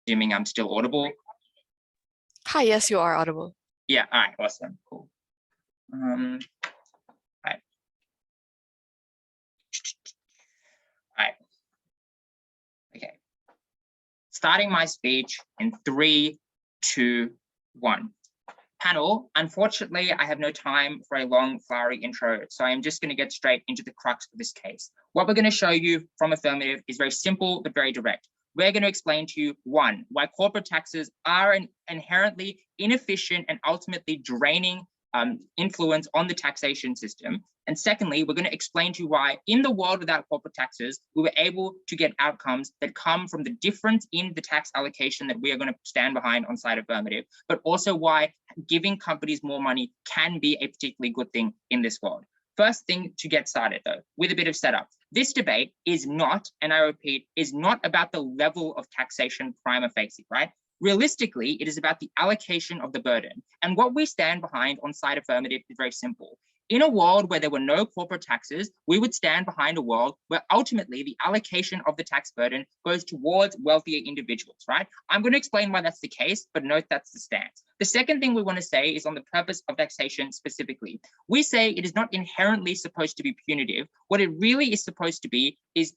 assuming I'm still audible. Hi, yes, you are audible. Yeah, all right, awesome, cool. All right. All right. Okay. Starting my speech in 3, 2, 1. Panel, unfortunately, I have no time for a long, flowery intro, so I'm just going to get straight into the crux of this case. What we're going to show you from Affirmative is very simple, but very direct. We're going to explain to you, 1, why corporate taxes are an inherently inefficient and ultimately draining influence on the taxation system. And secondly, we're going to explain to you why in the world without corporate taxes, we were able to get outcomes that come from the difference in the tax allocation that we are going to stand behind on side Affirmative, but also why giving companies more money can be a particularly good thing in this world. First thing to get started though, with a bit of setup. This debate is not, and I repeat, is not about the level of taxation prima facie, right? Realistically, it is about the allocation of the burden. And what we stand behind on side Affirmative is very simple. In a world where there were no corporate taxes, we would stand behind a world where ultimately the allocation of the tax burden goes towards wealthier individuals, right? I'm going to explain why that's the case, but note that's the stance. The second thing we want to say is on the purpose of taxation specifically. We say it is not inherently supposed to be punitive. What it really is supposed to be is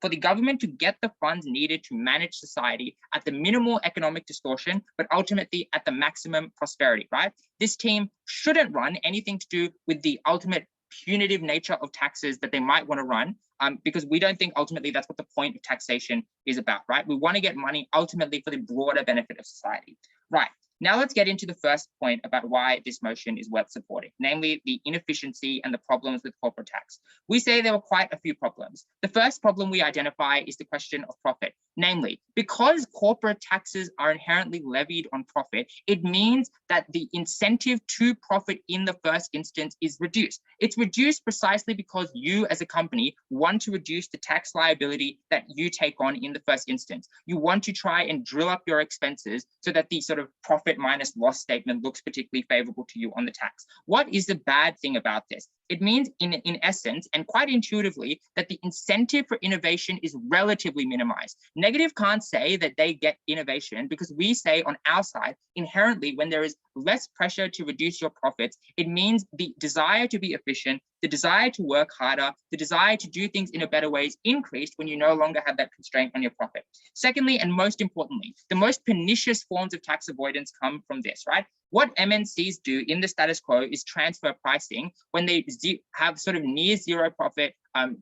for the government to get the funds needed to manage society at the minimal economic distortion, but ultimately at the maximum prosperity, right? This team shouldn't run anything to do with the ultimate punitive nature of taxes that they might want to run, because we don't think ultimately that's what the point of taxation is about, right? We want to get money ultimately for the broader benefit of society, right? Now let's get into the first point about why this motion is worth supporting, namely the inefficiency and the problems with corporate tax. We say there were quite a few problems. The first problem we identify is the question of profit. Namely, because corporate taxes are inherently levied on profit, it means that the incentive to profit in the first instance is reduced. It's reduced precisely because you as a company want to reduce the tax liability that you take on in the first instance. You want to try and drill up your expenses so that the sort of profit minus loss statement looks particularly favorable to you on the tax. What is the bad thing about this? It means in essence and quite intuitively that the incentive for innovation is relatively minimized. Negative can't say that they get innovation because we say on our side, inherently, when there is less pressure to reduce your profits, it means the desire to be efficient, the desire to work harder, the desire to do things in a better way is increased when you no longer have that constraint on your profit. Secondly, and most importantly, the most pernicious forms of tax avoidance come from this, right? What MNCs do in the status quo is transfer pricing. When they have sort of near zero profit,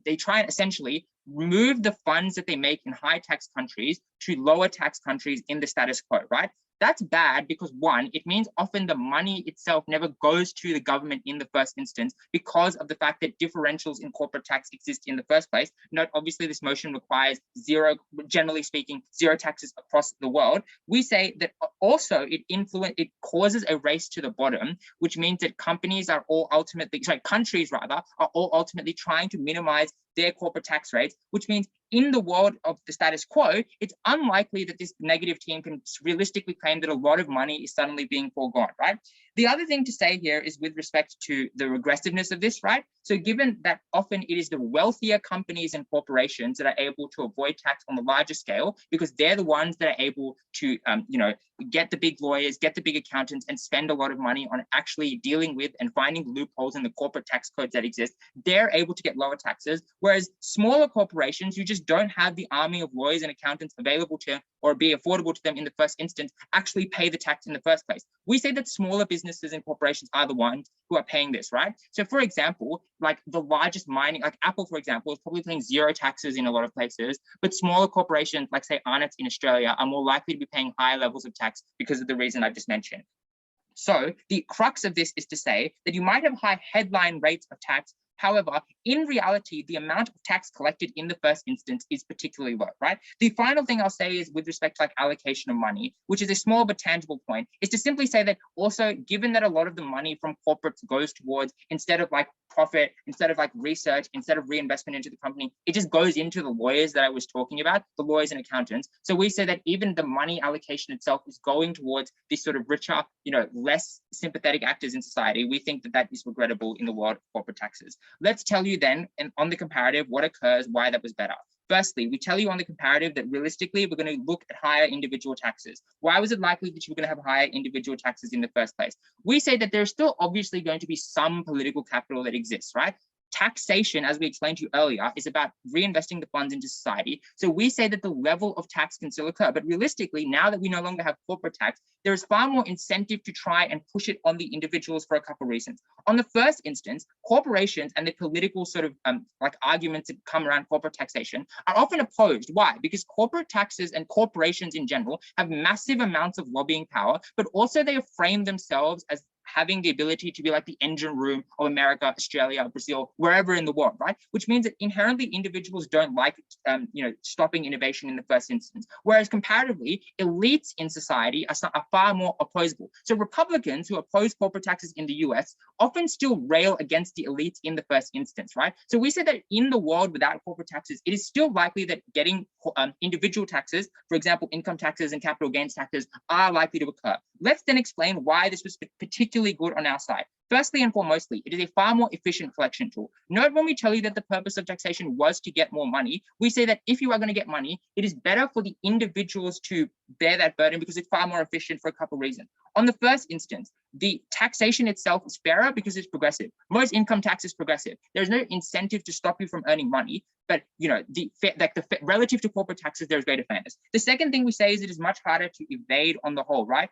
they try and essentially move the funds that they make in high tax countries to lower tax countries in the status quo, right? That's bad because 1, it means often the money itself never goes to the government in the first instance because of the fact that differentials in corporate tax exist in the first place. Note, obviously, this motion requires zero, generally speaking, zero taxes across the world. We say that also it causes a race to the bottom, which means that countries are all ultimately trying to minimize their corporate tax rates, which means in the world of the status quo, it's unlikely that this negative team can realistically claim that a lot of money is suddenly being foregone, right? The other thing to say here is with respect to the regressiveness of this, right? So given that often it is the wealthier companies and corporations that are able to avoid tax on the larger scale, because they're the ones that are able to, get the big lawyers, get the big accountants, and spend a lot of money on actually dealing with and finding loopholes in the corporate tax codes that exist. They're able to get lower taxes, whereas smaller corporations who just don't have the army of lawyers and accountants available to or be affordable to them in the first instance actually pay the tax in the first place. We say that smaller businesses and corporations are the ones who are paying this, right? So for example, like the largest mining, like Apple, for example, is probably paying zero taxes in a lot of places, but smaller corporations like say Arnott's in Australia are more likely to be paying higher levels of tax because of the reason I've just mentioned. So the crux of this is to say that you might have high headline rates of tax. However, in reality, the amount of tax collected in the first instance is particularly low, right? The final thing I'll say is with respect to like allocation of money, which is a small but tangible point, is to simply say that also, given that a lot of the money from corporates goes towards, instead of like profit, instead of like research, instead of reinvestment into the company, it just goes into the lawyers that I was talking about, the lawyers and accountants. So we say that even the money allocation itself is going towards these sort of richer, less sympathetic actors in society. We think that that is regrettable in the world of corporate taxes. Let's tell you then, and on the comparative, what occurs, why that was better. Firstly, we tell you on the comparative that realistically, we're going to look at higher individual taxes. Why was it likely that you were going to have higher individual taxes in the first place? We say that there's still obviously going to be some political capital that exists, right? Taxation, as we explained to you earlier, is about reinvesting the funds into society. So we say that the level of tax can still occur, but realistically, now that we no longer have corporate tax, there is far more incentive to try and push it on the individuals for a couple of reasons. On the first instance, corporations and the political sort of like arguments that come around corporate taxation are often opposed. Why? Because corporate taxes and corporations in general have massive amounts of lobbying power, but also they have framed themselves as having the ability to be like the engine room of America, Australia, Brazil, wherever in the world, right? Which means that inherently individuals don't like, stopping innovation in the first instance. Whereas comparatively, elites in society are far more opposable. So Republicans who oppose corporate taxes in the US often still rail against the elites in the first instance, right? So we say that in the world without corporate taxes, it is still likely that getting individual taxes, for example, income taxes and capital gains taxes, are likely to occur. Let's then explain why this was particularly good on our side. Firstly and foremostly, it is a far more efficient collection tool. Note when we tell you that the purpose of taxation was to get more money, we say that if you are going to get money, it is better for the individuals to bear that burden because it's far more efficient for a couple of reasons. On the first instance, the taxation itself is fairer because it's progressive. Most income tax is progressive. There's no incentive to stop you from earning money, but relative to corporate taxes, there's greater fairness. The second thing we say is it is much harder to evade on the whole, right?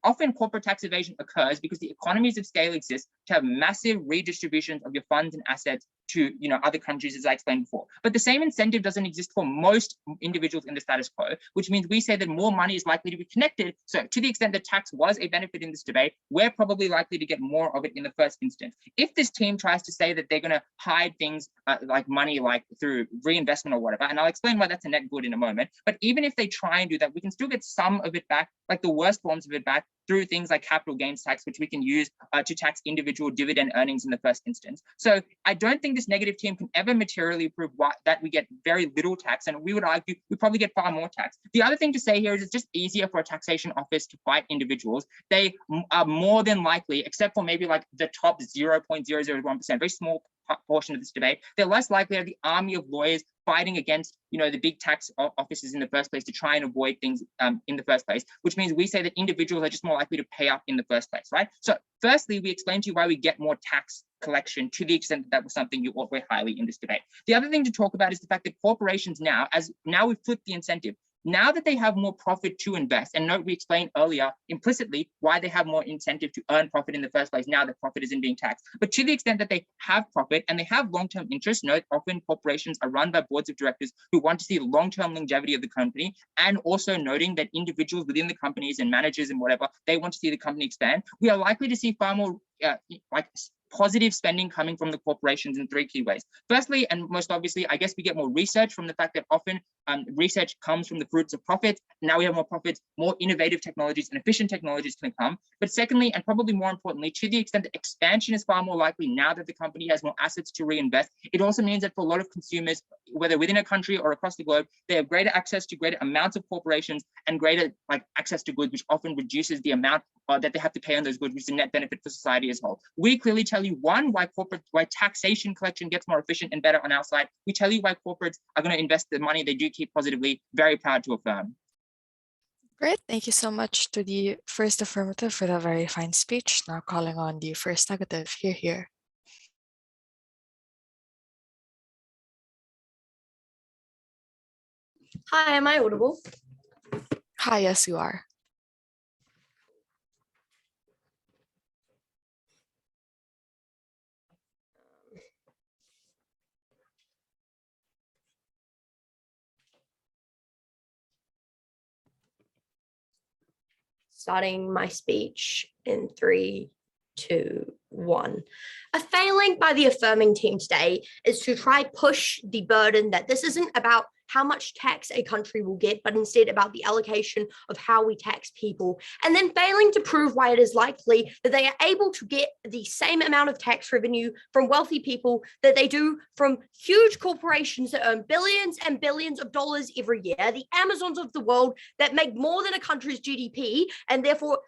Often corporate tax evasion occurs because the economies of scale exist to have massive redistributions of your funds and assets to other countries, as I explained before. But the same incentive doesn't exist for most individuals in the status quo, which means we say that more money is likely to be connected. So to the extent that tax was a benefit in this debate, we're probably likely to get more of it in the first instance. If this team tries to say that they're going to hide things like money, like through reinvestment or whatever, and I'll explain why that's a net good in a moment, but even if they try and do that, we can still get some of it back, like the worst forms of it back, through things like capital gains tax, which we can use to tax individual dividend earnings in the first instance. So I don't think this negative team can ever materially prove that we get very little tax, and we would argue we probably get far more tax. The other thing to say here is it's just easier for a taxation office to fight individuals. They are more than likely, except for maybe like the top 0.001%, very small portion of this debate, they're less likely to have the army of lawyers fighting against the big tax offices in the first place to try and avoid things in the first place, which means we say that individuals are just more likely to pay up in the first place, right? So firstly, we explained to you why we get more tax collection to the extent that was something you ought very highly in this debate. The other thing to talk about is the fact that corporations now we've flipped the incentive. Now that they have more profit to invest, and note we explained earlier implicitly why they have more incentive to earn profit in the first place now that profit isn't being taxed. But to the extent that they have profit and they have long-term interest, note often corporations are run by boards of directors who want to see the long-term longevity of the company, and also noting that individuals within the companies and managers and whatever, they want to see the company expand. We are likely to see far more positive spending coming from the corporations in three key ways. Firstly, and most obviously, I guess we get more research from the fact that often research comes from the fruits of profit. Now we have more profits, more innovative technologies and efficient technologies can come. But secondly, and probably more importantly, to the extent that expansion is far more likely now that the company has more assets to reinvest, it also means that for a lot of consumers, whether within a country or across the globe, they have greater access to greater amounts of corporations and greater access to goods, which often reduces the amount that they have to pay on those goods, which is a net benefit for society as a whole. We clearly tell you, one, why taxation collection gets more efficient and better on our side. We tell you why corporates are going to invest the money they do keep positively. Very proud to affirm. Great. Thank you so much to the first affirmative for the very fine speech. Now calling on the first negative. Here. Hi, am I audible? Hi, yes, you are. Starting my speech in 3, 2, 1. A failing by the affirming team today is to try push the burden that this isn't about how much tax a country will get, but instead about the allocation of how we tax people, and then failing to prove why it is likely that they are able to get the same amount of tax revenue from wealthy people that they do from huge corporations that earn billions and billions of dollars every year, the Amazons of the world that make more than a country's GDP, and therefore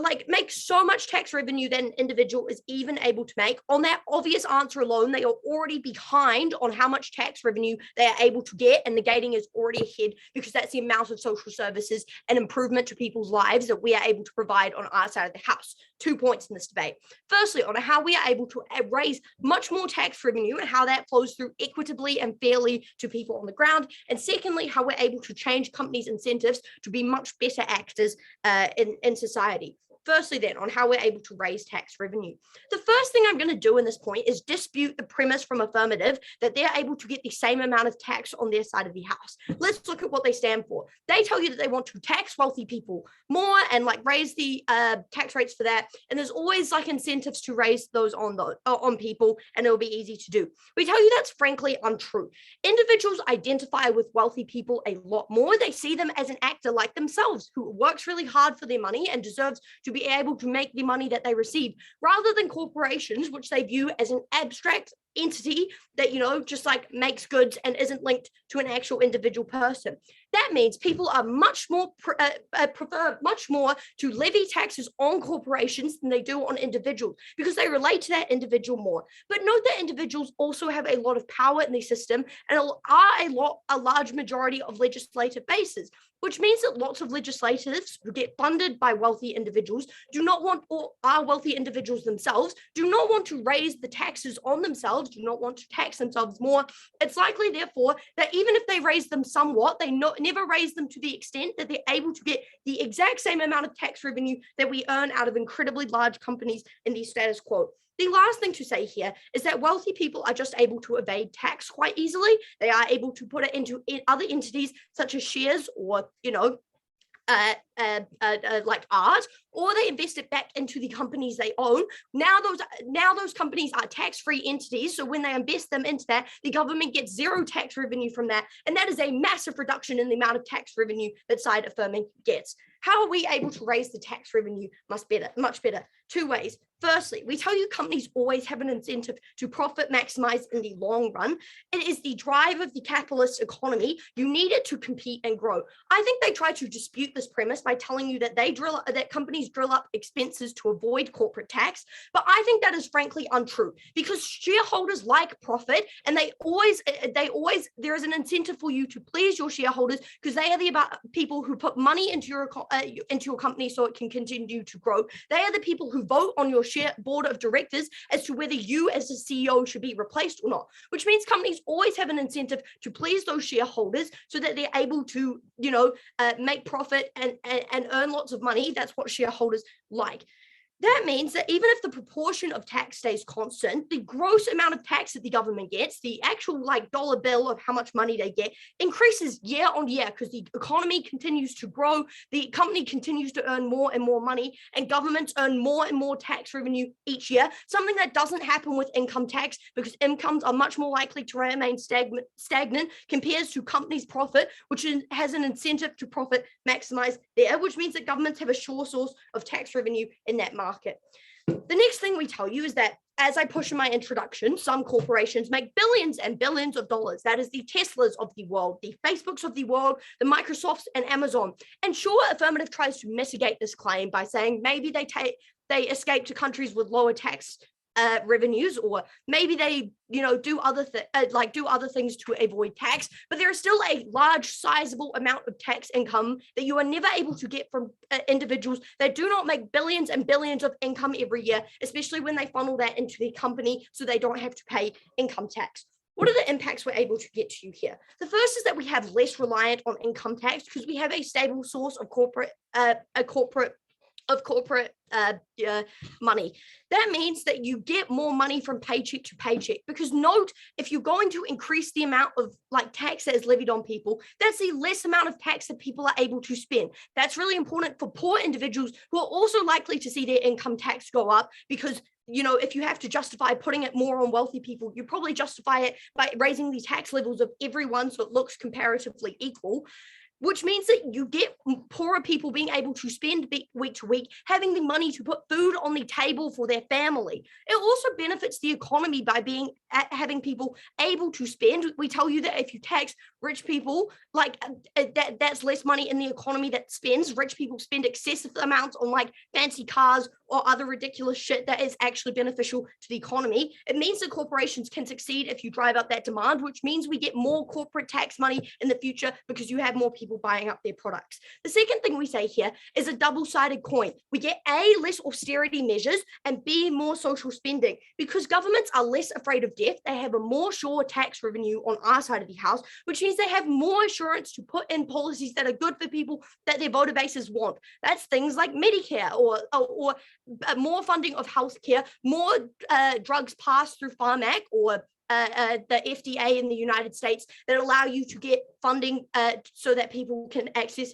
make so much tax revenue that an individual is even able to make. On that obvious answer alone, they are already behind on how much tax revenue they are able to get, and negating is already ahead because that's the amount of social services and improvement to people's lives that we are able to provide on our side of the house. 2 points in this debate. Firstly, on how we are able to raise much more tax revenue and how that flows through equitably and fairly to people on the ground. And secondly, how we're able to change companies' incentives to be much better actors in society. Firstly, then, on how we're able to raise tax revenue. The first thing I'm going to do in this point is dispute the premise from Affirmative that they're able to get the same amount of tax on their side of the house. Let's look at what they stand for. They tell you that they want to tax wealthy people more and raise the tax rates for that. And there's always incentives to raise those on people, and it'll be easy to do. We tell you that's frankly untrue. Individuals identify with wealthy people a lot more. They see them as an actor like themselves who works really hard for their money and deserves to be able to make the money that they receive, rather than corporations, which they view as an abstract entity that, just makes goods and isn't linked to an actual individual person. That means people are much more prefer much more to levy taxes on corporations than they do on individuals because they relate to that individual more. But note that individuals also have a lot of power in the system and are a large majority of legislative bases, which means that lots of legislators who get funded by wealthy individuals do not want, or are wealthy individuals themselves, do not want to raise the taxes on themselves, do not want to tax themselves more. It's likely, therefore, that even if they raise them somewhat, they never raise them to the extent that they're able to get the exact same amount of tax revenue that we earn out of incredibly large companies in the status quo. The last thing to say here is that wealthy people are just able to evade tax quite easily. They are able to put it into other entities such as shares or, like art, or they invest it back into the companies they own. Now those companies are tax-free entities, so when they invest them into that, the government gets zero tax revenue from that, and that is a massive reduction in the amount of tax revenue that side affirming gets. How are we able to raise the tax revenue much better? 2 ways. Firstly, we tell you companies always have an incentive to profit maximize in the long run. It is the drive of the capitalist economy. You need it to compete and grow. I think they try to dispute this premise by telling you that companies drill up expenses to avoid corporate tax, but I think that is frankly untrue because shareholders like profit, and there is an incentive for you to please your shareholders because they are the people who put money into your company so it can continue to grow. They are the people who vote on your board of directors as to whether you as a CEO should be replaced or not, which means companies always have an incentive to please those shareholders so that they're able to, make profit and earn lots of money. That's what shareholders like. That means that even if the proportion of tax stays constant, the gross amount of tax that the government gets, the actual dollar bill of how much money they get, increases year on year because the economy continues to grow, the company continues to earn more and more money, and governments earn more and more tax revenue each year, something that doesn't happen with income tax because incomes are much more likely to remain stagnant compared to companies' profit, which has an incentive to profit maximize there, which means that governments have a sure source of tax revenue in that market. The next thing we tell you is that, as I push in my introduction, some corporations make billions and billions of dollars. That is the Teslas of the world, the Facebooks of the world, the Microsofts and Amazon. And sure, Affirmative tries to mitigate this claim by saying maybe they escape to countries with lower tax revenues, or maybe they do other things to avoid tax, but there is still a large sizable amount of tax income that you are never able to get from individuals that do not make billions and billions of income every year, especially when they funnel that into the company so they don't have to pay income tax. What are the impacts we're able to get to here? The first is that we have less reliant on income tax because we have a stable source of corporate money. That means that you get more money from paycheck to paycheck, because note, if you're going to increase the amount of tax that is levied on people, that's the less amount of tax that people are able to spend. That's really important for poor individuals who are also likely to see their income tax go up, because if you have to justify putting it more on wealthy people, you probably justify it by raising the tax levels of everyone so it looks comparatively equal. which means that you get poorer people being able to spend week to week, having the money to put food on the table for their family. It also benefits the economy by having people able to spend. We tell you that if you tax rich people, like that's less money in the economy that spends. Rich people spend excessive amounts on like fancy cars or other ridiculous shit that is actually beneficial to the economy. It means that corporations can succeed if you drive up that demand, which means we get more corporate tax money in the future because you have more people buying up their products. The second thing we say here is a double-sided coin. We get A, less austerity measures, and B, more social spending. Because governments are less afraid of death, they have a more sure tax revenue on our side of the house, which means they have more assurance to put in policies that are good for people that their voter bases want. That's things like Medicare or more funding of healthcare, more drugs passed through Pharmac or the FDA in the United States that allow you to get funding so that people can access,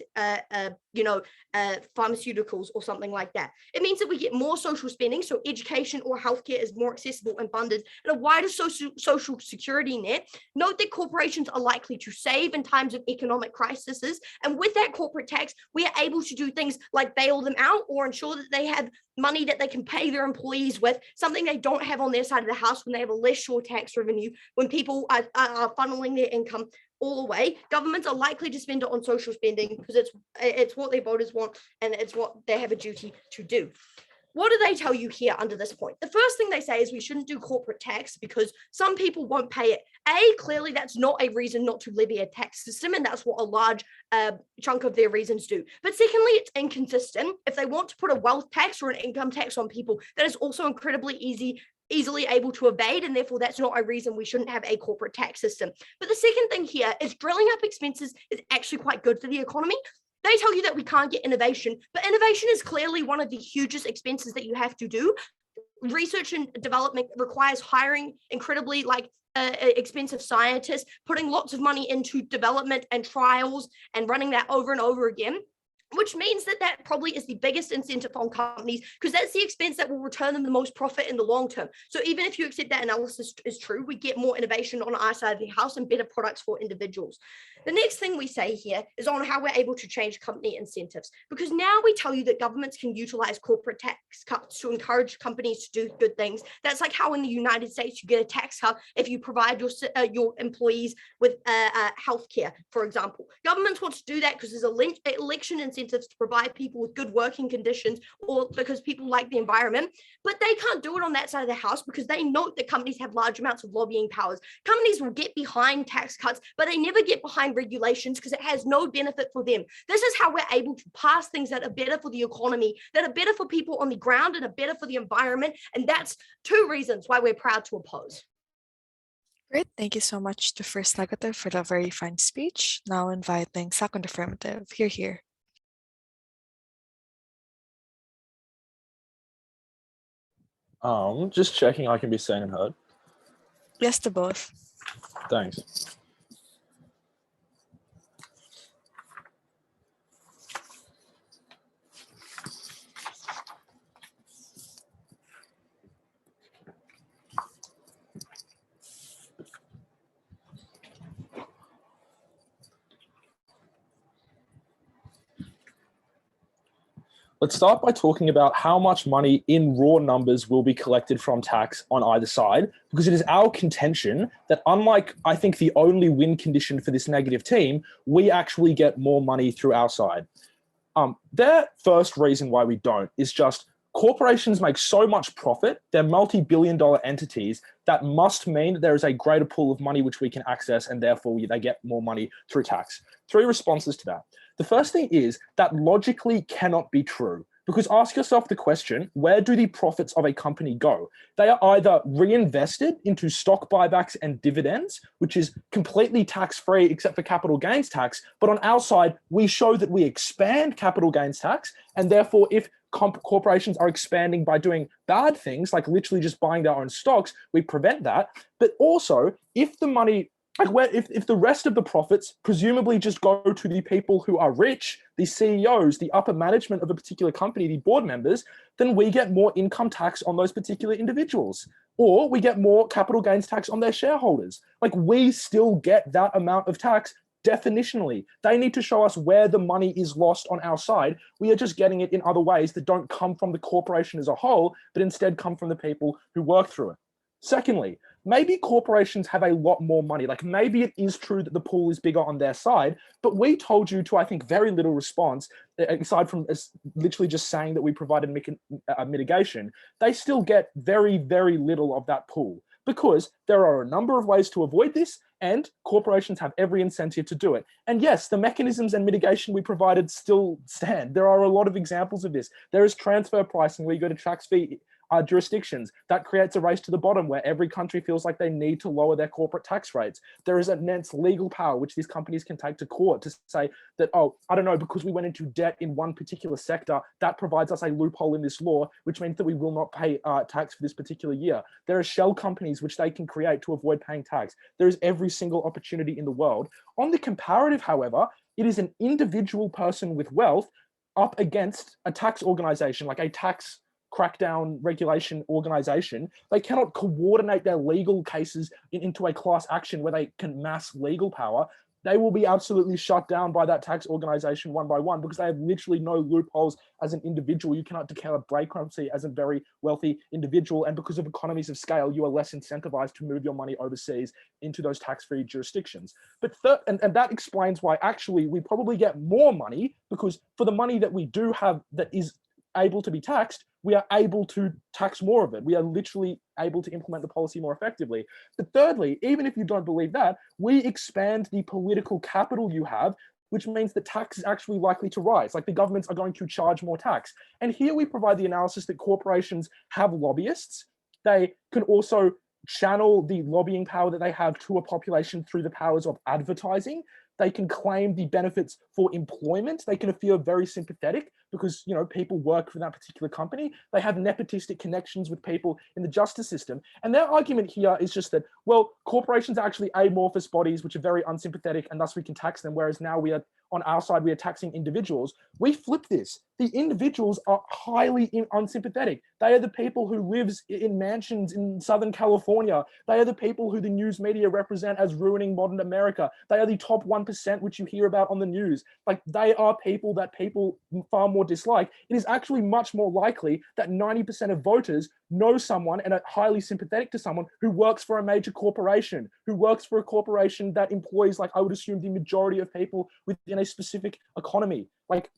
pharmaceuticals or something like that. It means that we get more social spending, so education or healthcare is more accessible and funded, and a wider social security net. Note that corporations are likely to save in times of economic crises, and with that corporate tax, we are able to do things like bail them out or ensure that they have money that they can pay their employees with, something they don't have on their side of the house when they have a less sure tax revenue, when people are funneling their income all the way. Governments are likely to spend it on social spending because it's what their voters want and it's what they have a duty to do. What do they tell you here under this point? The first thing they say is we shouldn't do corporate tax because some people won't pay it. Clearly that's not a reason not to levy a tax system, and that's what a large chunk of their reasons do. But secondly, it's inconsistent. If they want to put a wealth tax or an income tax on people, that is also incredibly easily able to evade, and therefore that's not a reason we shouldn't have a corporate tax system. But the second thing here is drilling up expenses is actually quite good for the economy. They tell you that we can't get innovation, but innovation is clearly one of the hugest expenses that you have to do. Research and development requires hiring incredibly expensive scientists, putting lots of money into development and trials and running that over and over again, which means that probably is the biggest incentive on companies because that's the expense that will return them the most profit in the long term. So even if you accept that analysis is true, we get more innovation on our side of the house and better products for individuals. The next thing we say here is on how we're able to change company incentives, because now we tell you that governments can utilize corporate tax cuts to encourage companies to do good things. That's like how in the United States you get a tax cut if you provide your employees with healthcare, for example. Governments want to do that because there's election incentives to provide people with good working conditions or because people like the environment, but they can't do it on that side of the house because they note that companies have large amounts of lobbying powers. Companies will get behind tax cuts, but they never get behind regulations because it has no benefit for them. This is how we're able to pass things that are better for the economy, that are better for people on the ground and are better for the environment. And that's two reasons why we're proud to oppose. Great. Thank you so much to First Negative for the very fine speech. Now inviting Second Affirmative. Here. Just checking I can be seen and heard. Yes to both. Thanks. Let's start by talking about how much money in raw numbers will be collected from tax on either side, because it is our contention that unlike, I think, the only win condition for this negative team, we actually get more money through our side. Their first reason why we don't is just corporations make so much profit, they're multi-billion-dollar entities, that must mean that there is a greater pool of money which we can access, and therefore they get more money through tax. Three responses to that. The first thing is that logically cannot be true, because ask yourself the question, where do the profits of a company go? They are either reinvested into stock buybacks and dividends, which is completely tax-free except for capital gains tax. But on our side, we show that we expand capital gains tax. And therefore, if corporations are expanding by doing bad things, like literally just buying their own stocks, we prevent that. But also, if the money, if the rest of the profits presumably just go to the people who are rich, the CEOs, the upper management of a particular company, the board members, then we get more income tax on those particular individuals. Or we get more capital gains tax on their shareholders. Like, we still get that amount of tax definitionally. They need to show us where the money is lost on our side. We are just getting it in other ways that don't come from the corporation as a whole, but instead come from the people who work through it. Secondly, maybe corporations have a lot more money. Like maybe it is true that the pool is bigger on their side, but we told you to, I think, very little response, aside from literally just saying that we provided mitigation. They still get very, very little of that pool because there are a number of ways to avoid this, and corporations have every incentive to do it. And yes, the mechanisms and mitigation we provided still stand. There are a lot of examples of this. There is transfer pricing where you go to tax fee jurisdictions. That creates a race to the bottom where every country feels like they need to lower their corporate tax rates. There is immense legal power which these companies can take to court to say that, oh, I don't know, because we went into debt in one particular sector, that provides us a loophole in this law, which means that we will not pay tax for this particular year. There are shell companies which they can create to avoid paying tax. There is every single opportunity in the world. On the comparative, however, it is an individual person with wealth up against a tax organization, like a tax crackdown regulation organization. They cannot coordinate their legal cases into a class action where they can mass legal power. They will be absolutely shut down by that tax organization one by one because they have literally no loopholes as an individual. You cannot declare bankruptcy as a very wealthy individual. And because of economies of scale, you are less incentivized to move your money overseas into those tax-free jurisdictions. But and that explains why actually we probably get more money, because for the money that we do have that is able to be taxed, we are able to tax more of it. We are literally able to implement the policy more effectively. But thirdly, even if you don't believe that, we expand the political capital you have, which means that tax is actually likely to rise. Like the governments are going to charge more tax. And here we provide the analysis that corporations have lobbyists. They can also channel the lobbying power that they have to a population through the powers of advertising. They can claim the benefits for employment. They can feel very sympathetic because, you know, people work for that particular company. They have nepotistic connections with people in the justice system. And their argument here is just that, well, corporations are actually amorphous bodies which are very unsympathetic, and thus we can tax them. Whereas now we are, on our side, we are taxing individuals. We flip this. The individuals are highly unsympathetic. They are the people who lives in mansions in Southern California. They are the people who the news media represent as ruining modern America. They are the top 1% which you hear about on the news. Like, they are people that people far more dislike. It is actually much more likely that 90% of voters know someone and are highly sympathetic to someone who works for a major corporation, who works for a corporation that employs, like, I would assume, the majority of people within a specific economy. Like,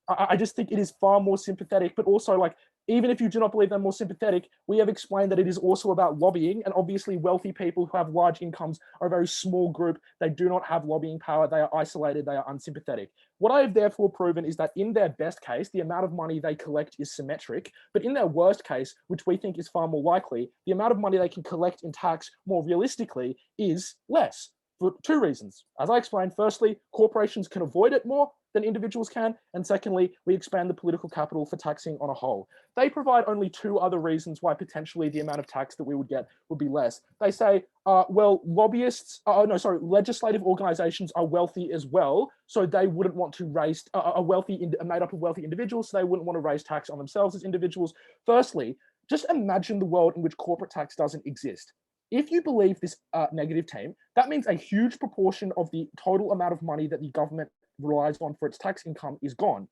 I just think it is far more sympathetic, but also, like, even if you do not believe they're more sympathetic, we have explained that it is also about lobbying, and obviously wealthy people who have large incomes are a very small group. They do not have lobbying power. They are isolated. They are unsympathetic. What I have therefore proven is that in their best case, the amount of money they collect is symmetric, but in their worst case, which we think is far more likely, the amount of money they can collect in tax more realistically is less, for two reasons. As I explained, firstly, corporations can avoid it more than individuals can. And secondly, we expand the political capital for taxing on a whole. They provide only two other reasons why potentially the amount of tax that we would get would be less. They say, well, legislative organizations are wealthy as well, so they wouldn't want to raise, made up of wealthy individuals, so they wouldn't want to raise tax on themselves as individuals. Firstly, just imagine the world in which corporate tax doesn't exist. If you believe this negative team, that means a huge proportion of the total amount of money that the government relies on for its tax income is gone.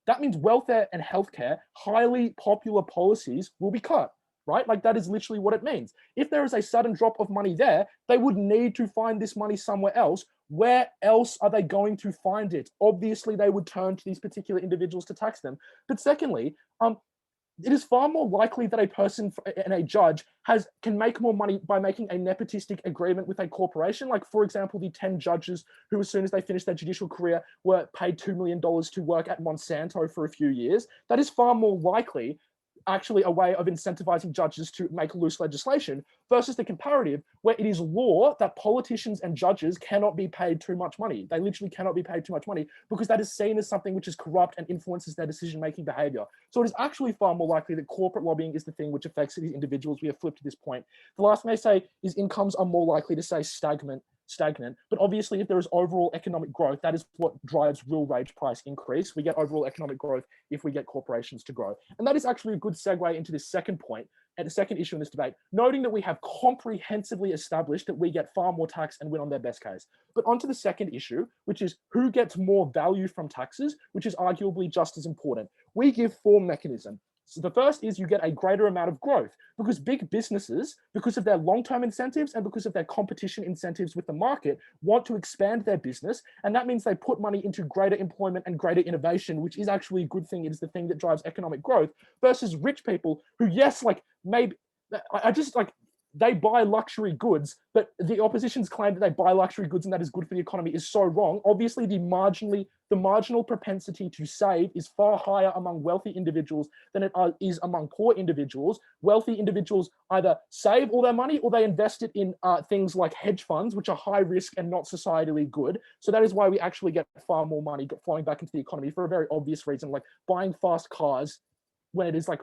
That means welfare and healthcare, highly popular policies, will be cut, right? Like, that is literally what it means. If there is a sudden drop of money there, they would need to find this money somewhere else. Where else are they going to find it? Obviously, they would turn to these particular individuals to tax them. But secondly, it is far more likely that a person and a judge can make more money by making a nepotistic agreement with a corporation. Like, for example, the 10 judges who, as soon as they finished their judicial career, were paid $2 million to work at Monsanto for a few years. That is far more likely actually a way of incentivizing judges to make loose legislation versus the comparative, where it is law that politicians and judges cannot be paid too much money. They literally cannot be paid too much money because that is seen as something which is corrupt and influences their decision-making behavior. So it is actually far more likely that corporate lobbying is the thing which affects these individuals. We have flipped to this point. The last thing I say is incomes are more likely to stay stagnant stagnant. But obviously, if there is overall economic growth, that is what drives real wage price increase. We get overall economic growth if we get corporations to grow. And that is actually a good segue into this second point, and the second issue in this debate, noting that we have comprehensively established that we get far more tax and win on their best case. But onto the second issue, which is who gets more value from taxes, which is arguably just as important. We give 4 mechanisms. So the first is you get a greater amount of growth because big businesses, because of their long-term incentives and because of their competition incentives with the market, want to expand their business. And that means they put money into greater employment and greater innovation, which is actually a good thing. It is the thing that drives economic growth versus rich people who, yes, like maybe, I just like, they buy luxury goods, but the opposition's claim that they buy luxury goods and that is good for the economy is so wrong. Obviously, the marginal propensity to save is far higher among wealthy individuals than it is among poor individuals. Wealthy individuals either save all their money or they invest it in things like hedge funds, which are high risk and not societally good. So that is why we actually get far more money flowing back into the economy for a very obvious reason, like buying fast cars when it is like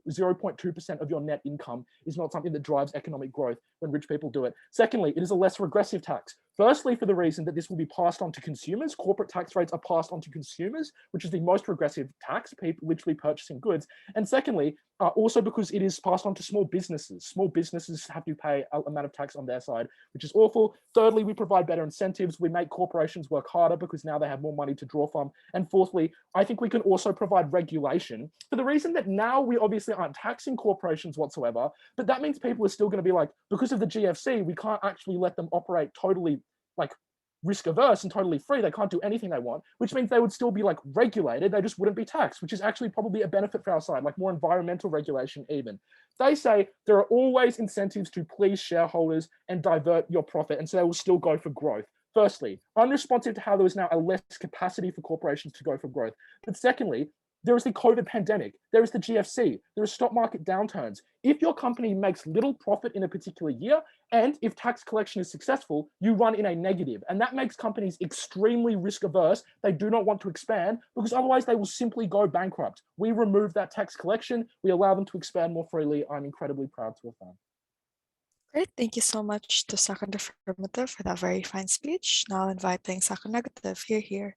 0.2% of your net income is not something that drives economic growth when rich people do it. Secondly, it is a less regressive tax. Firstly, for the reason that this will be passed on to consumers. Corporate tax rates are passed on to consumers, which is the most regressive tax, people literally purchasing goods. And secondly, also because it is passed on to small businesses. Small businesses have to pay an amount of tax on their side, which is awful. Thirdly, we provide better incentives. We make corporations work harder because now they have more money to draw from. And fourthly, I think we can also provide regulation for the reason that now we obviously aren't taxing corporations whatsoever, but that means people are still going to be like, because of the GFC, we can't actually let them operate totally like risk averse and totally free. They can't do anything they want, which means they would still be like regulated. They just wouldn't be taxed, which is actually probably a benefit for our side, like more environmental regulation even. They say there are always incentives to please shareholders and divert your profit, and so they will still go for growth. Firstly, unresponsive to how there is now a less capacity for corporations to go for growth. But secondly, there is the COVID pandemic, there is the GFC, there are stock market downturns. If your company makes little profit in a particular year, and if tax collection is successful, you run in a negative. And that makes companies extremely risk averse. They do not want to expand because otherwise they will simply go bankrupt. We remove that tax collection, we allow them to expand more freely. I'm incredibly proud to have done. Great, thank you so much to second affirmative for that very fine speech. Now inviting second negative, here.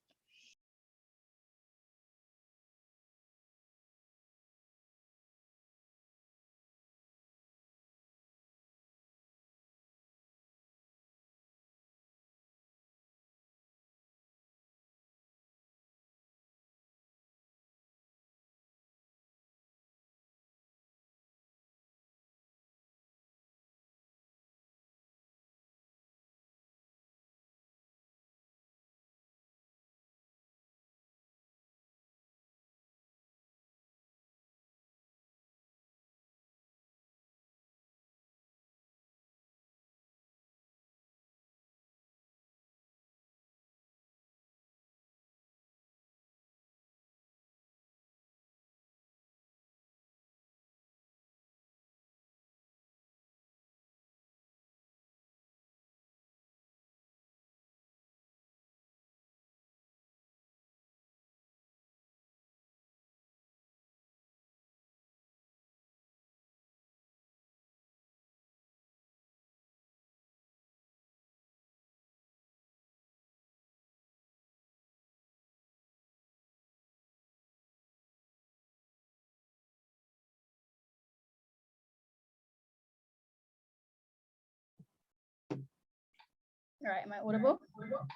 All right, am I audible?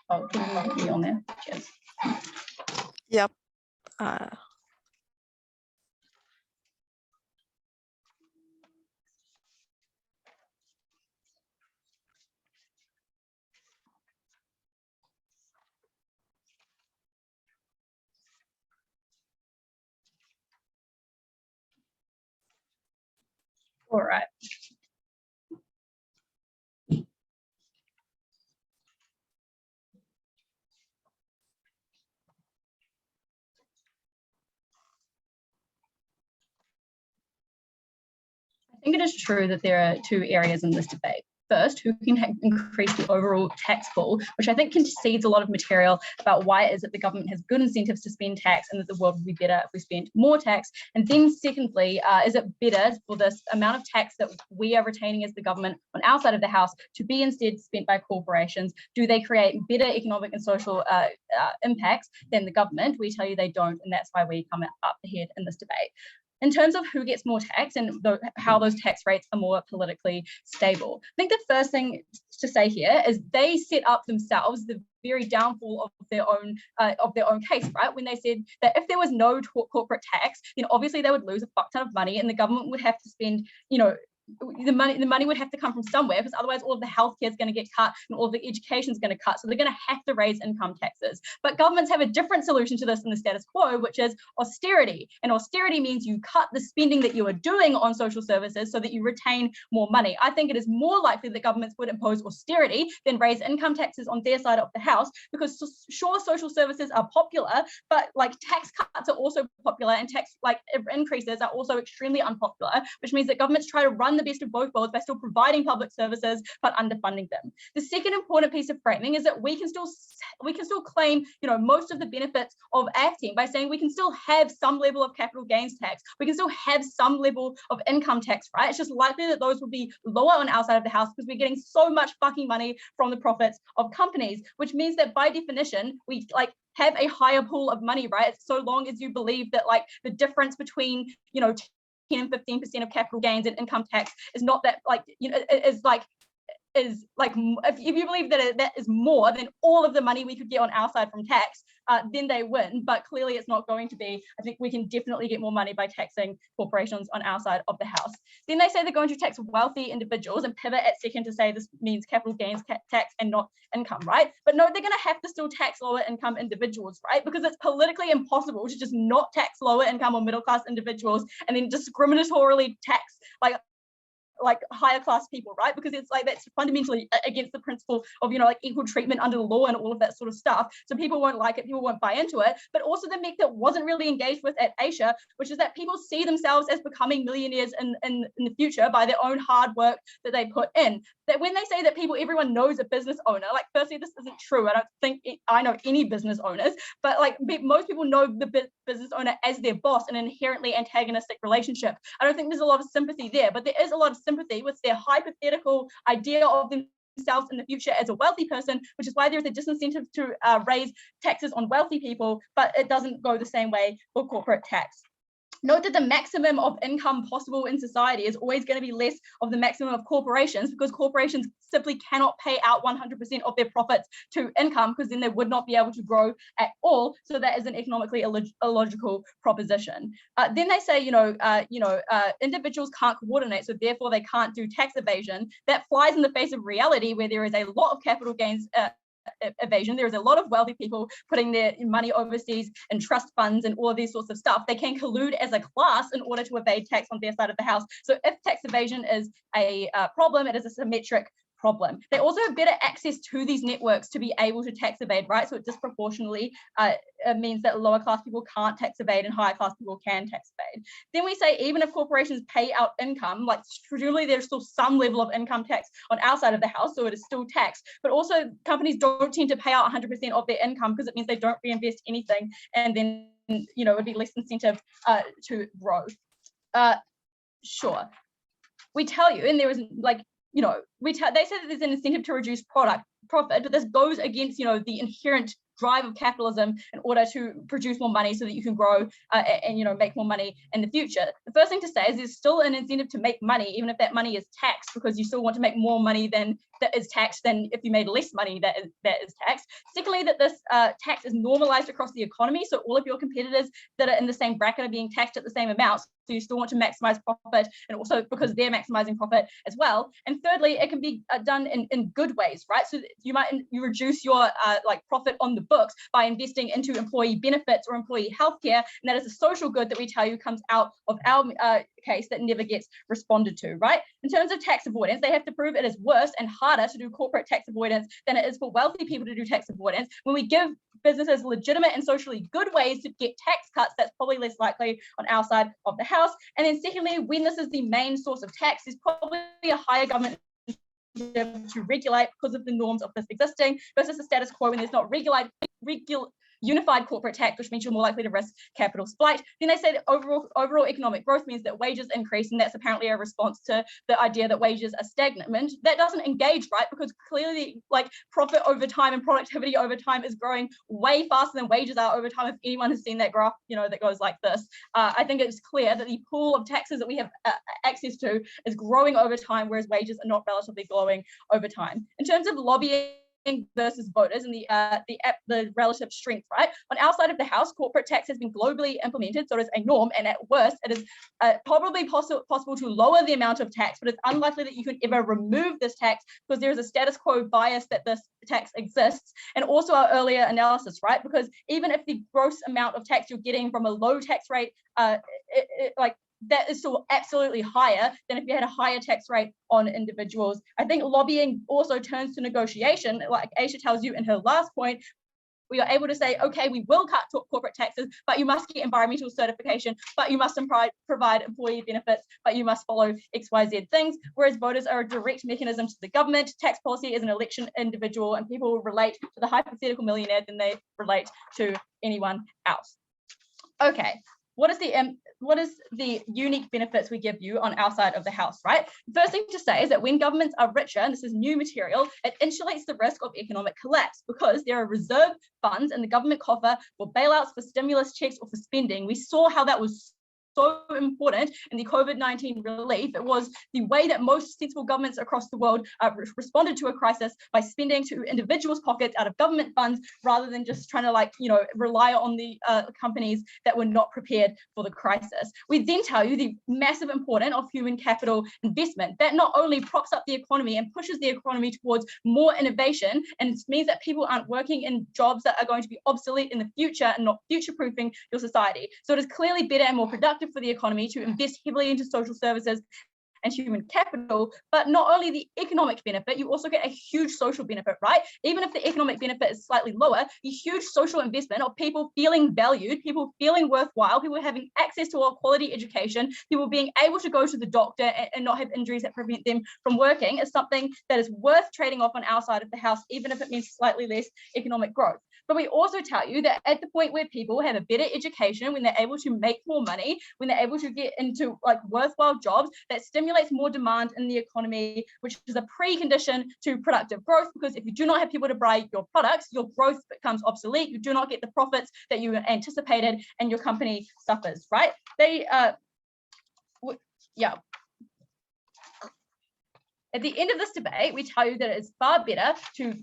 Oh, can you lock me on there? Cheers. Yep. All right. I think it is true that there are two areas in this debate. first, who can increase the overall tax pool, which I think concedes a lot of material about why it is that the government has good incentives to spend tax and that the world would be better if we spent more tax. And then secondly, is it better for this amount of tax that we are retaining as the government on our side of the house to be instead spent by corporations? Do they create better economic and social impacts than the government? We tell you they don't, and that's why we come up ahead in this debate. In terms of who gets more tax and how those tax rates are more politically stable, I think the first thing to say here is they set up themselves the very downfall of their own case, right? When they said that if there was no corporate tax, then obviously they would lose a fuck ton of money, and the government would have to spend, the money would have to come from somewhere, because otherwise all of the healthcare is going to get cut and all of the education is going to cut. So they're going to have to raise income taxes. But governments have a different solution to this in the status quo, which is austerity. And austerity means you cut the spending that you are doing on social services so that you retain more money. I think it is more likely that governments would impose austerity than raise income taxes on their side of the house, because sure, social services are popular, but like tax cuts are also popular, and tax increases are also extremely unpopular, which means that governments try to run the best of both worlds by still providing public services but underfunding them. The second important piece of framing is that we can still claim most of the benefits of AFTM by saying we can still have some level of capital gains tax, we can still have some level of income tax, right? It's just likely that those will be lower on our side of the house because we're getting so much fucking money from the profits of companies, which means that by definition we have a higher pool of money, right? So long as you believe that the difference between 10 and 15% of capital gains and income tax is not that if you believe that that is more than all of the money we could get on our side from tax, then they win. But clearly it's not going to be. I think we can definitely get more money by taxing corporations on our side of the house. Then they say they're going to tax wealthy individuals and pivot at second to say this means capital gains tax and not income, right? But no, they're going to have to still tax lower income individuals, right? Because it's politically impossible to just not tax lower income or middle class individuals and then discriminatorily tax higher class people, right? Because it's that's fundamentally against the principle of equal treatment under the law and all of that sort of stuff. So people won't like it, people won't buy into it. But also the myth that wasn't really engaged with at Aisha, which is that people see themselves as becoming millionaires in the future by their own hard work that they put in. That when they say that everyone knows a business owner, firstly, this isn't true. I don't think I know any business owners, but most people know the business owner as their boss, an inherently antagonistic relationship. I don't think there's a lot of sympathy there, but there is a lot of sympathy with their hypothetical idea of themselves in the future as a wealthy person, which is why there is a disincentive to raise taxes on wealthy people, but it doesn't go the same way for corporate tax. Note that the maximum of income possible in society is always going to be less of the maximum of corporations, because corporations simply cannot pay out 100% of their profits to income, because then they would not be able to grow at all. So that is an economically illogical proposition. Then they say, individuals can't coordinate, so therefore they can't do tax evasion. That flies in the face of reality, where there is a lot of capital gains evasion. There is a lot of wealthy people putting their money overseas in trust funds and all of these sorts of stuff. They can collude as a class in order to evade tax on their side of the house. So if tax evasion is a problem, it is a symmetric problem. They also have better access to these networks to be able to tax evade, right? So it disproportionately means that lower class people can't tax evade and higher class people can tax evade. Then we say even if corporations pay out income, presumably there's still some level of income tax on our side of the house, so it is still taxed. But also companies don't tend to pay out 100% of their income, because it means they don't reinvest anything, and then it would be less incentive to grow. Sure, we tell you, and there is they say that there's an incentive to reduce profit, but this goes against, the inherent drive of capitalism in order to produce more money so that you can grow and make more money in the future. The first thing to say is there's still an incentive to make money, even if that money is taxed, because you still want to make more money than that is taxed than if you made less money that is taxed. Secondly, that this tax is normalized across the economy, so all of your competitors that are in the same bracket are being taxed at the same amount. So you still want to maximize profit, and also because they're maximizing profit as well. And thirdly, it can be done in good ways, right? So you reduce your profit on the books by investing into employee benefits or employee healthcare, and that is a social good that we tell you comes out of our case that never gets responded to, right? In terms of tax avoidance, they have to prove it is worse and harder to do corporate tax avoidance than it is for wealthy people to do tax avoidance. When we give businesses legitimate and socially good ways to get tax cuts, that's probably less likely on our side of the house. And then secondly, when this is the main source of tax, there's probably a higher government to regulate because of the norms of this existing versus the status quo when there's not unified corporate tax, which means you're more likely to risk capital flight. Then they say that overall economic growth means that wages increase, and that's apparently a response to the idea that wages are stagnant. That doesn't engage, right? Because clearly, like, profit over time and productivity over time is growing way faster than wages are over time. If anyone has seen that graph, you know, that goes like this, I think it's clear that the pool of taxes that we have access to is growing over time, whereas wages are not relatively growing over time. In terms of lobbying versus voters and the relative strength, right? On our side of the house, corporate tax has been globally implemented, so it is a norm, and at worst, it is probably possible to lower the amount of tax, but it's unlikely that you can ever remove this tax because there is a status quo bias that this tax exists. And also our earlier analysis, right? Because even if the gross amount of tax you're getting from a low tax rate, that is still absolutely higher than if you had a higher tax rate on individuals. I think lobbying also turns to negotiation. Like Aisha tells you in her last point, we are able to say, okay, we will cut corporate taxes, but you must get environmental certification, but you must provide employee benefits, but you must follow XYZ things. Whereas voters are a direct mechanism to the government. Tax policy is an election individual, and people relate to the hypothetical millionaire than they relate to anyone else. Okay. What is the unique benefits we give you on our side of the house, right? First thing to say is that when governments are richer, and this is new material, it insulates the risk of economic collapse because there are reserve funds in the government coffer for bailouts, for stimulus checks, or for spending. We saw how that was so important in the COVID-19 relief. It was the way that most sensible governments across the world responded to a crisis by spending to individuals' pockets out of government funds rather than just trying to rely on the companies that were not prepared for the crisis. We then tell you the massive importance of human capital investment that not only props up the economy and pushes the economy towards more innovation, and it means that people aren't working in jobs that are going to be obsolete in the future and not future-proofing your society. So it is clearly better and more productive for the economy to invest heavily into social services and human capital. But not only the economic benefit, you also get a huge social benefit, right? Even if the economic benefit is slightly lower, the huge social investment of people feeling valued, people feeling worthwhile, people having access to a quality education, people being able to go to the doctor and not have injuries that prevent them from working is something that is worth trading off on our side of the house, even if it means slightly less economic growth. But we also tell you that at the point where people have a better education, when they're able to make more money, when they're able to get into worthwhile jobs, that stimulates more demand in the economy, which is a precondition to productive growth, because if you do not have people to buy your products, your growth becomes obsolete, you do not get the profits that you anticipated, and your company suffers, right? At the end of this debate, we tell you that it's far better to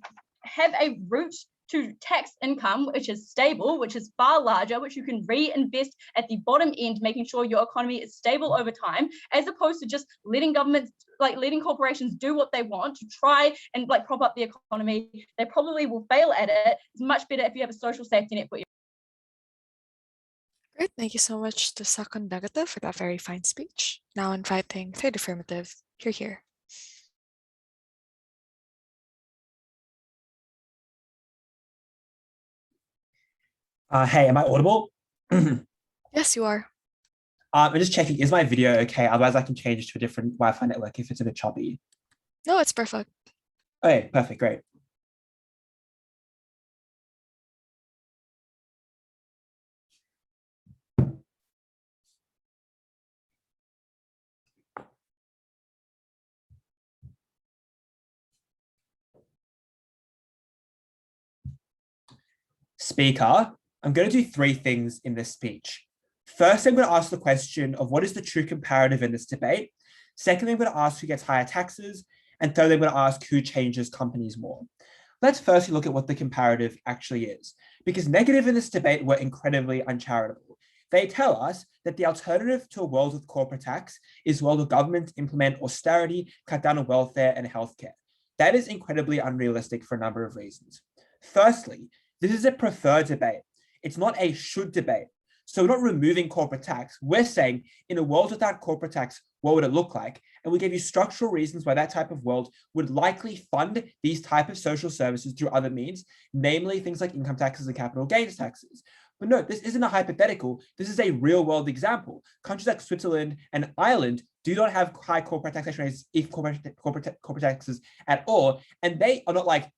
have a route to tax income, which is stable, which is far larger, which you can reinvest at the bottom end, making sure your economy is stable over time, as opposed to just letting governments, letting corporations do what they want to try and prop up the economy. They probably will fail at it. It's much better if you have a social safety net for you. Great, thank you so much to second negative for that very fine speech. Now inviting third affirmative. Here. Hey, am I audible? Yes, you are. I'm just checking, is my video okay? Otherwise I can change to a different Wi-Fi network if it's a bit choppy. No, it's perfect. Okay, perfect, great. Speaker, I'm going to do three things in this speech. First, I'm going to ask the question of what is the true comparative in this debate. Secondly, I'm going to ask who gets higher taxes. And thirdly, I'm going to ask who changes companies more. Let's firstly look at what the comparative actually is, because negative in this debate were incredibly uncharitable. They tell us that the alternative to a world with corporate tax is a world where governments implement austerity, cut down on welfare and healthcare. That is incredibly unrealistic for a number of reasons. Firstly, this is a preferred debate. It's not a should debate. So we're not removing corporate tax. We're saying in a world without corporate tax, what would it look like? And we give you structural reasons why that type of world would likely fund these type of social services through other means, namely things like income taxes and capital gains taxes. But no, this isn't a hypothetical. This is a real world example. Countries like Switzerland and Ireland do not have high corporate taxation rates, if corporate taxes at all. And they are not like,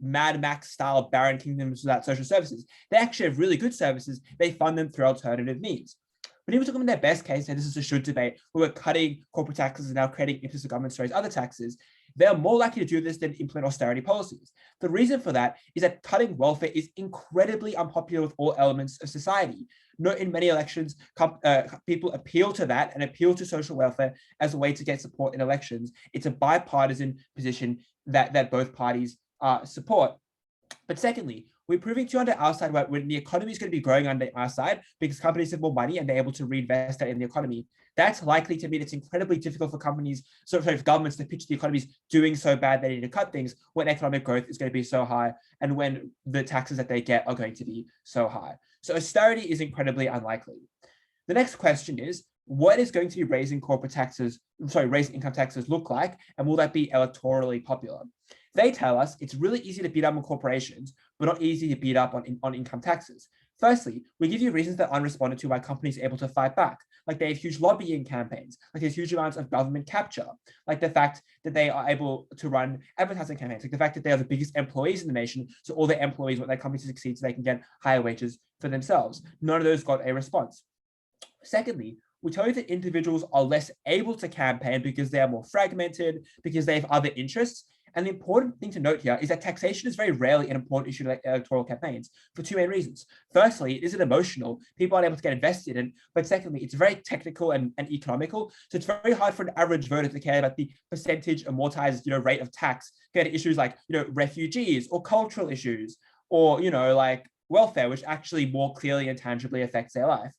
Mad Max style barren kingdoms without social services. They actually have really good services. They fund them through alternative means. But even talking about their best case, and this is a should debate, where we're cutting corporate taxes and now creating impetus for governments to raise other taxes, they're more likely to do this than implement austerity policies. The reason for that is that cutting welfare is incredibly unpopular with all elements of society. Note in many elections, people appeal to that and appeal to social welfare as a way to get support in elections. It's a bipartisan position that both parties support. But secondly, we're proving to under our side when the economy is going to be growing under our side because companies have more money and they're able to reinvest that in the economy. That's likely to mean it's incredibly difficult for governments to pitch the economy is doing so bad they need to cut things when economic growth is going to be so high and when the taxes that they get are going to be so high. So austerity is incredibly unlikely. The next question is, what is going to be raising income taxes look like, and will that be electorally popular? They tell us it's really easy to beat up on corporations, but not easy to beat up on income taxes. Firstly, we give you reasons that are unresponded to why companies are able to fight back, like they have huge lobbying campaigns, like there's huge amounts of government capture, like the fact that they are able to run advertising campaigns, like the fact that they are the biggest employees in the nation, so all their employees want their company to succeed so they can get higher wages for themselves. None of those got a response. Secondly, we tell you that individuals are less able to campaign because they are more fragmented, because they have other interests. And the important thing to note here is that taxation is very rarely an important issue in electoral campaigns for two main reasons. Firstly, it isn't emotional. People aren't able to get invested in. But secondly, it's very technical and economical. So it's very hard for an average voter to care about the percentage amortized rate of tax compared to issues like refugees or cultural issues or like welfare, which actually more clearly and tangibly affects their life.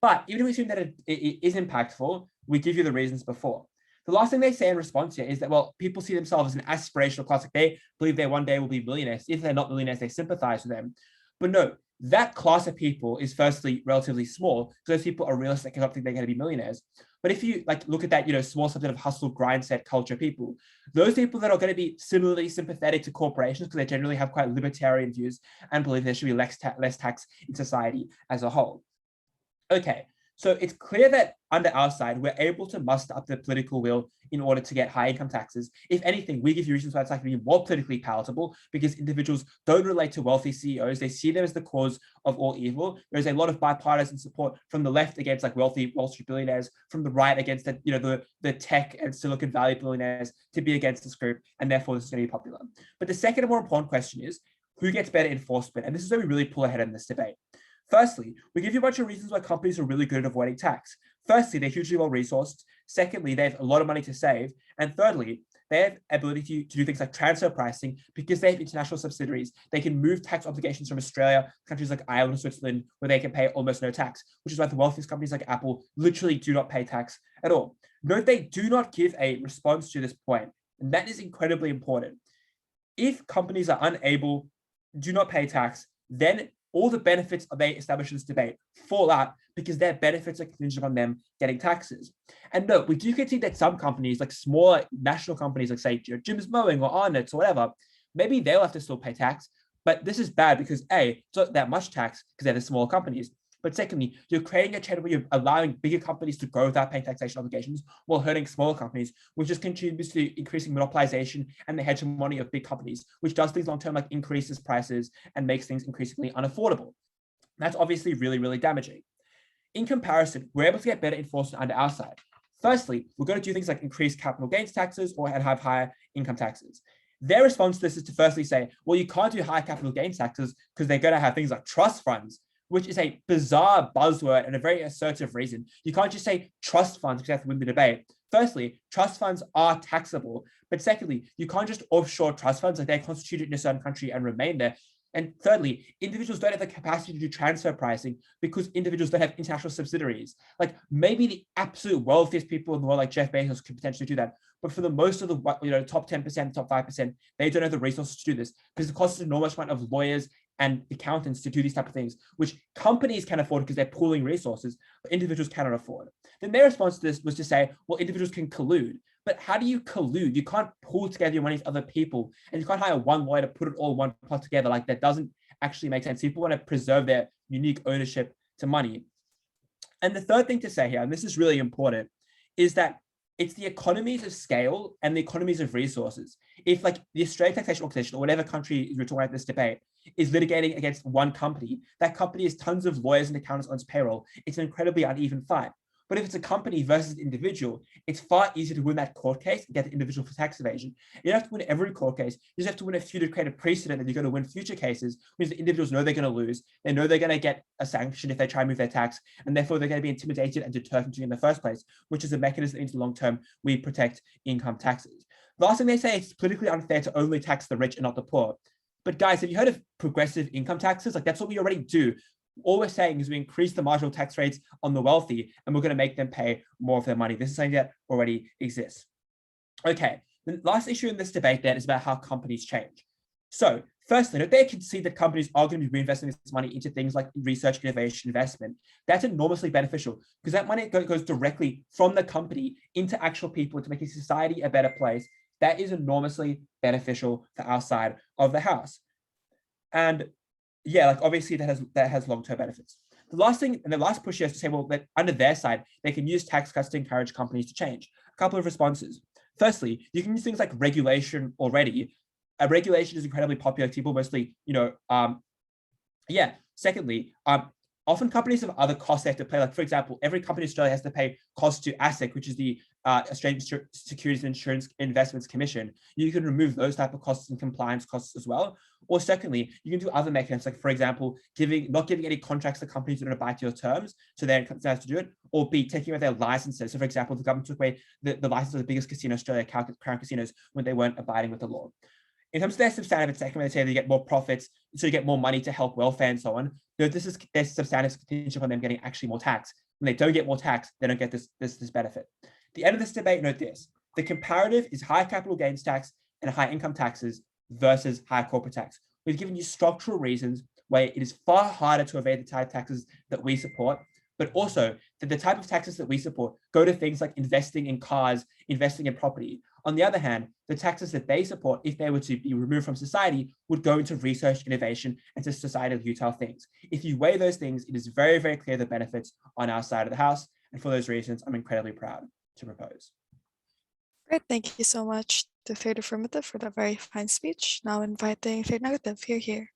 But even if we assume that it is impactful, we give you the reasons before. The last thing they say in response here is that, well, people see themselves as an aspirational class. Like they believe they one day will be millionaires. If they're not millionaires, they sympathize with them. But no, that class of people is firstly relatively small because those people are realistic and don't think they're going to be millionaires. But if you look at that, small subset of hustle, grind set culture people, those people that are going to be similarly sympathetic to corporations because they generally have quite libertarian views and believe there should be less tax in society as a whole. Okay, so it's clear that under our side, we're able to muster up the political will in order to get high income taxes. If anything, we give you reasons why it's likely to be more politically palatable because individuals don't relate to wealthy CEOs. They see them as the cause of all evil. There's a lot of bipartisan support from the left against wealthy Wall Street billionaires, from the right against the tech and Silicon Valley billionaires to be against this group, and therefore this is going to be popular. But the second and more important question is, who gets better enforcement? And this is where we really pull ahead in this debate. Firstly, we give you a bunch of reasons why companies are really good at avoiding tax. Firstly, they're hugely well-resourced. Secondly, they have a lot of money to save. And thirdly, they have ability to do things like transfer pricing because they have international subsidiaries. They can move tax obligations from Australia to countries like Ireland and Switzerland where they can pay almost no tax, which is why the wealthiest companies like Apple literally do not pay tax at all. Note they do not give a response to this point, and that is incredibly important. If companies are do not pay tax, then all the benefits they establish in this debate fall out because their benefits are contingent on them getting taxes. And no, we do concede that some companies, like smaller national companies, like say Jim's Mowing or Arnott's or whatever, maybe they'll have to still pay tax. But this is bad because A, it's not that much tax because they're the smaller companies. But secondly, you're creating a trend where you're allowing bigger companies to grow without paying taxation obligations while hurting smaller companies, which just contributes to increasing monopolization and the hegemony of big companies, which does things long-term like increases prices and makes things increasingly unaffordable. That's obviously really, really damaging. In comparison, we're able to get better enforcement under our side. Firstly, we're going to do things like increase capital gains taxes or have higher income taxes. Their response to this is to firstly say, well, you can't do high capital gains taxes because they're going to have things like trust funds, which is a bizarre buzzword and a very assertive reason. You can't just say trust funds because you have to win the debate. Firstly, trust funds are taxable. But secondly, you can't just offshore trust funds, like they're constituted in a certain country and remain there. And thirdly, individuals don't have the capacity to do transfer pricing because individuals don't have international subsidiaries. Like maybe the absolute wealthiest people in the world, like Jeff Bezos, could potentially do that. But for the most of the top 10%, top 5%, they don't have the resources to do this because it costs an enormous amount of lawyers and accountants to do these type of things, which companies can afford because they're pooling resources, but individuals cannot afford. Then their response to this was to say, well, individuals can collude. But how do you collude? You can't pool together your money with other people, and you can't hire one lawyer to put it all in one pot together. Like that doesn't actually make sense. People want to preserve their unique ownership to money. And the third thing to say here, and this is really important, is that it's the economies of scale and the economies of resources. If like the Australian Taxation Organization or whatever country you're talking about this debate is litigating against one company, that company has tons of lawyers and accountants on its payroll. It's an incredibly uneven fight. But if it's a company versus an individual, it's far easier to win that court case and get the individual for tax evasion. You don't have to win every court case. You just have to win a few to create a precedent that you're going to win future cases, which the individuals know they're going to lose. They know they're going to get a sanction if they try and move their tax, and therefore they're going to be intimidated and deterred from doing it in the first place, which is a mechanism that means long term we protect income taxes. The last thing they say is it's politically unfair to only tax the rich and not the poor. But guys, have you heard of progressive income taxes? Like that's what we already do. All we're saying is we increase the marginal tax rates on the wealthy and we're going to make them pay more of their money. This is something that already exists. Okay, the last issue in this debate then is about how companies change. So firstly, if they can see that companies are going to be reinvesting this money into things like research, innovation, investment, that's enormously beneficial because that money goes directly from the company into actual people to making society a better place. That is enormously beneficial for our side of the house. And yeah, like obviously that has long-term benefits. The last thing and the last push here is to say, well, that under their side, they can use tax cuts to encourage companies to change. A couple of responses. Firstly, you can use things like regulation already. Regulation is incredibly popular to people, mostly, Secondly, often companies have other costs they have to pay. Like, for example, every company in Australia has to pay costs to ASIC, which is the Australian Securities and Insurance Investments Commission. You can remove those type of costs and compliance costs as well. Or secondly, you can do other mechanisms, like, for example, not giving any contracts to companies that don't abide to your terms, so they have to do it, or B, taking away their licenses. So, for example, the government took away the license of the biggest casino in Australia, Crown Casinos, when they weren't abiding with the law. In terms of their substantive, it's second, they say they get more profits, so you get more money to help welfare and so on. This is their substantive contingent upon them getting actually more tax. When they don't get more tax, they don't get this benefit. At the end of this debate, note this: the comparative is high capital gains tax and high income taxes versus high corporate tax. We've given you structural reasons why it is far harder to evade the type of taxes that we support, but also that the type of taxes that we support go to things like investing in cars, investing in property. On the other hand, the taxes that they support, if they were to be removed from society, would go into research, innovation, and to societal utile things. If you weigh those things, it is very, very clear the benefits on our side of the house. And for those reasons, I'm incredibly proud to propose. Great, thank you so much to third affirmative for the very fine speech. Now inviting third negative, here.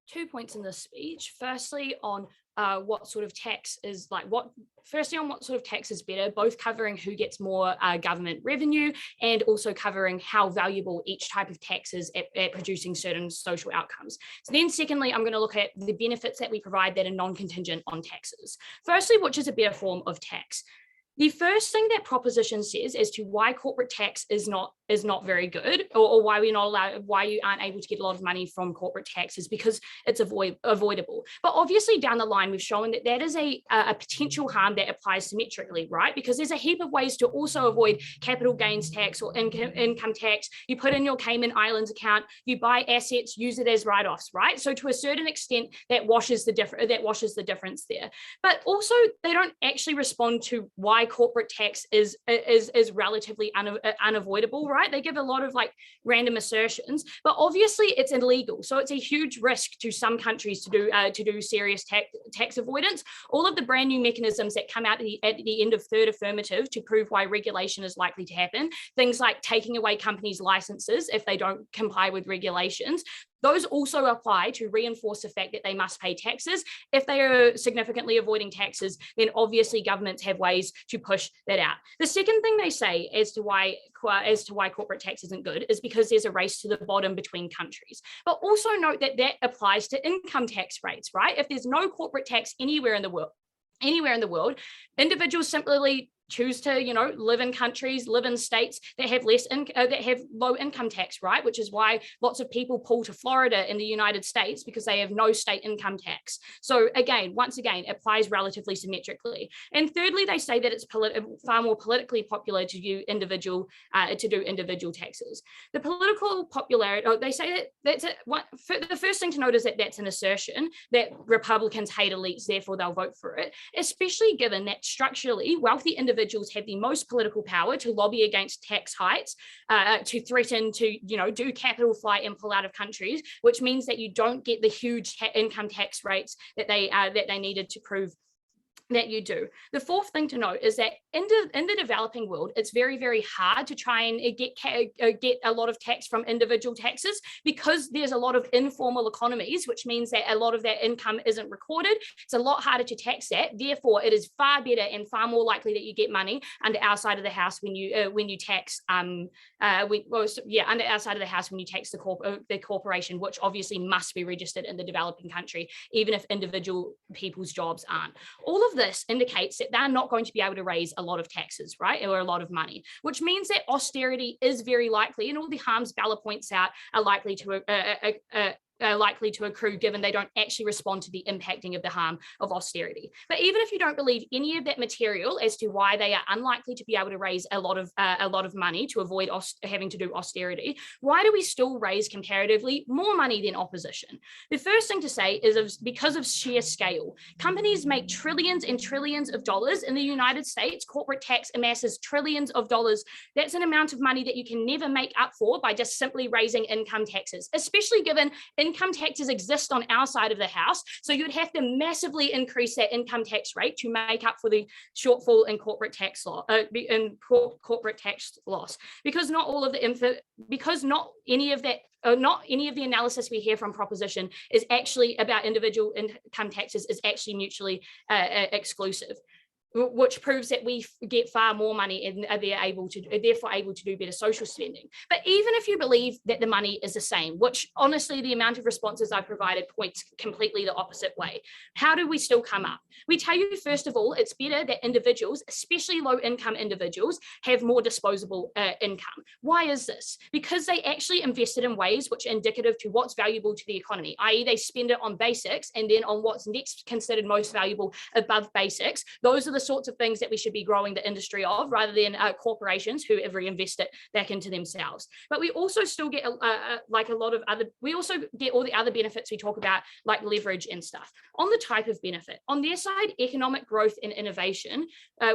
Two points in this speech. Firstly, on what sort of tax is better, both covering who gets more government revenue and also covering how valuable each type of tax is at producing certain social outcomes. So then secondly, I'm going to look at the benefits that we provide that are non-contingent on taxes. Firstly, which is a better form of tax? The first thing that proposition says as to why corporate tax is not very good, or why we're not allowed, why you aren't able to get a lot of money from corporate tax, is because it's avoidable. But obviously down the line, we've shown that that is a potential harm that applies symmetrically, right? Because there's a heap of ways to also avoid capital gains tax or income tax. You put in your Cayman Islands account, you buy assets, use it as write-offs, right? So to a certain extent, that washes the difference there. But also, they don't actually respond to why corporate tax is relatively unavoidable, right? They give a lot of like random assertions, but obviously it's illegal. So it's a huge risk to some countries to do serious tax avoidance. All of the brand new mechanisms that come out at the end of third affirmative to prove why regulation is likely to happen, things like taking away companies' licenses if they don't comply with regulations, those also apply to reinforce the fact that they must pay taxes. If they are significantly avoiding taxes, then obviously governments have ways to push that out. The second thing they say as to why corporate tax isn't good is because there's a race to the bottom between countries. But also note that that applies to income tax rates, right? If there's no corporate tax anywhere in the world, individuals simply choose to, you know, live in countries, live in states that have that have low income tax, right? Which is why lots of people pull to Florida in the United States, because they have no state income tax. So again, once again, it applies relatively symmetrically. And thirdly, they say that it's far more politically popular to do individual taxes. The political popularity, they say that the first thing to note is that that's an assertion that Republicans hate elites, therefore they'll vote for it, especially given that structurally wealthy individuals have the most political power to lobby against tax hikes, to threaten to, you know, do capital flight and pull out of countries, which means that you don't get the huge income tax rates that they needed to prove that you do. The fourth thing to note is that in the developing world, it's very, very hard to try and get a lot of tax from individual taxes, because there's a lot of informal economies, which means that a lot of that income isn't recorded. It's a lot harder to tax that. Therefore, it is far better and far more likely that you get money under our side of the house when you tax under our side of the house when you tax the corporation, which obviously must be registered in the developing country, even if individual people's jobs aren't. All of this indicates that they're not going to be able to raise a lot of taxes, right, or a lot of money, which means that austerity is very likely, and all the harms Bella points out are likely to accrue, given they don't actually respond to the impacting of the harm of austerity. But even if you don't believe any of that material as to why they are unlikely to be able to raise a lot of money to avoid having to do austerity, why do we still raise comparatively more money than opposition? The first thing to say is because of sheer scale. Companies make trillions and trillions of dollars. In the United States, corporate tax amasses trillions of dollars. That's an amount of money that you can never make up for by just simply raising income taxes, especially given income taxes exist on our side of the house. So you'd have to massively increase that income tax rate to make up for the shortfall in corporate tax loss, because not any of the analysis we hear from proposition is actually about individual income taxes is actually mutually exclusive, which proves that we get far more money and are therefore able to do better social spending. But even if you believe that the money is the same, which honestly the amount of responses I provided points completely the opposite way, how do we still come up? We tell you, first of all, it's better that individuals, especially low income individuals, have more disposable income. Why is this? Because they actually invested in ways which are indicative to what's valuable to the economy, i.e. they spend it on basics and then on what's next considered most valuable above basics. Those are the sorts of things that we should be growing the industry of, rather than corporations who have reinvested back into themselves. But we also still get we also get all the other benefits we talk about, like leverage and stuff. On the type of benefit, on their side, economic growth and innovation,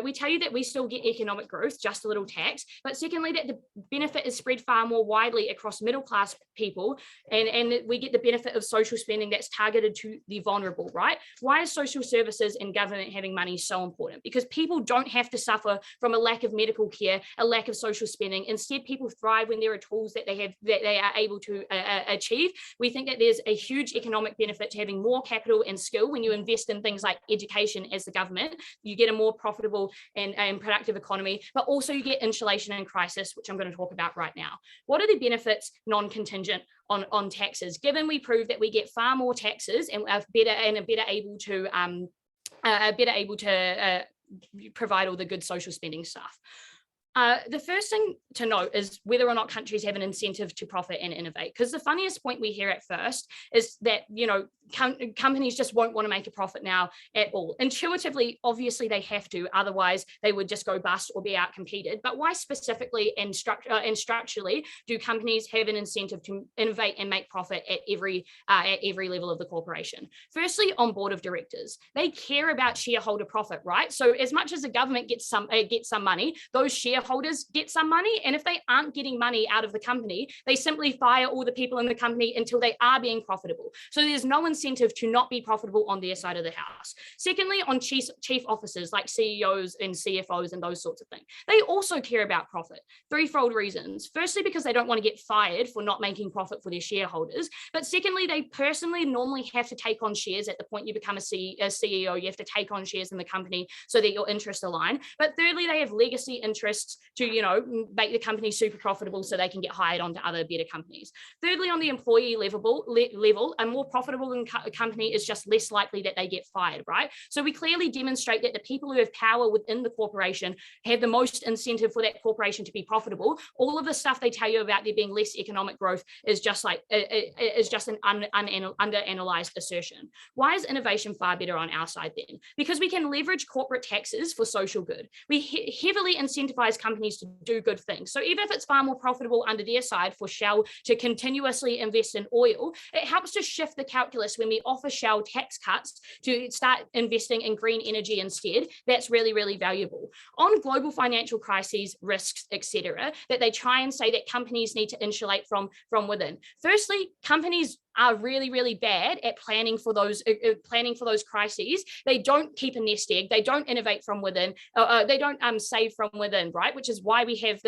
we tell you that we still get economic growth, just a little tax, but secondly, that the benefit is spread far more widely across middle class people, and we get the benefit of social spending that's targeted to the vulnerable, right? Why is social services and government having money so important? Because people don't have to suffer from a lack of medical care, a lack of social spending. Instead, people thrive when there are tools that they are able to achieve. We think that there's a huge economic benefit to having more capital and skill when you invest in things like education as the government. You get a more profitable and productive economy, but also you get insulation in crisis, which I'm going to talk about right now. What are the benefits non-contingent on taxes? Given we prove that we get far more taxes and are better able to provide all the good social spending stuff. The first thing to note is whether or not countries have an incentive to profit and innovate. Because the funniest point we hear at first is that, you know, companies just won't want to make a profit now at all. Intuitively, obviously they have to, otherwise they would just go bust or be outcompeted. But why specifically and structurally do companies have an incentive to innovate and make profit at every level of the corporation? Firstly, on board of directors, they care about shareholder profit, right? So as much as the government gets some money, those shareholders get some money, and if they aren't getting money out of the company, they simply fire all the people in the company until they are being profitable. So there's no incentive to not be profitable on their side of the house. Secondly, on chief officers like CEOs and CFOs and those sorts of things, they also care about profit. Threefold reasons. Firstly, because they don't want to get fired for not making profit for their shareholders. But secondly, they personally normally have to take on shares at the point you become a CEO. You have to take on shares in the company so that your interests align. But thirdly, they have legacy interests tax to, make the company super profitable so they can get hired onto other better companies. Thirdly, on the employee level, a more profitable company is just less likely that they get fired, right? So we clearly demonstrate that the people who have power within the corporation have the most incentive for that corporation to be profitable. All of the stuff they tell you about there being less economic growth is just an under-analyzed assertion. Why is innovation far better on our side then? Because we can leverage corporate taxes for social good. We heavily incentivize companies to do good things. So even if it's far more profitable under their side for Shell to continuously invest in oil, it helps to shift the calculus when we offer Shell tax cuts to start investing in green energy instead. That's really, really valuable. On global financial crises, risks, etc., that they try and say that companies need to insulate from within. Firstly, companies are really, really bad at planning for those crises. They don't keep a nest egg. They don't innovate from within. They don't save from within, right? Which is why we have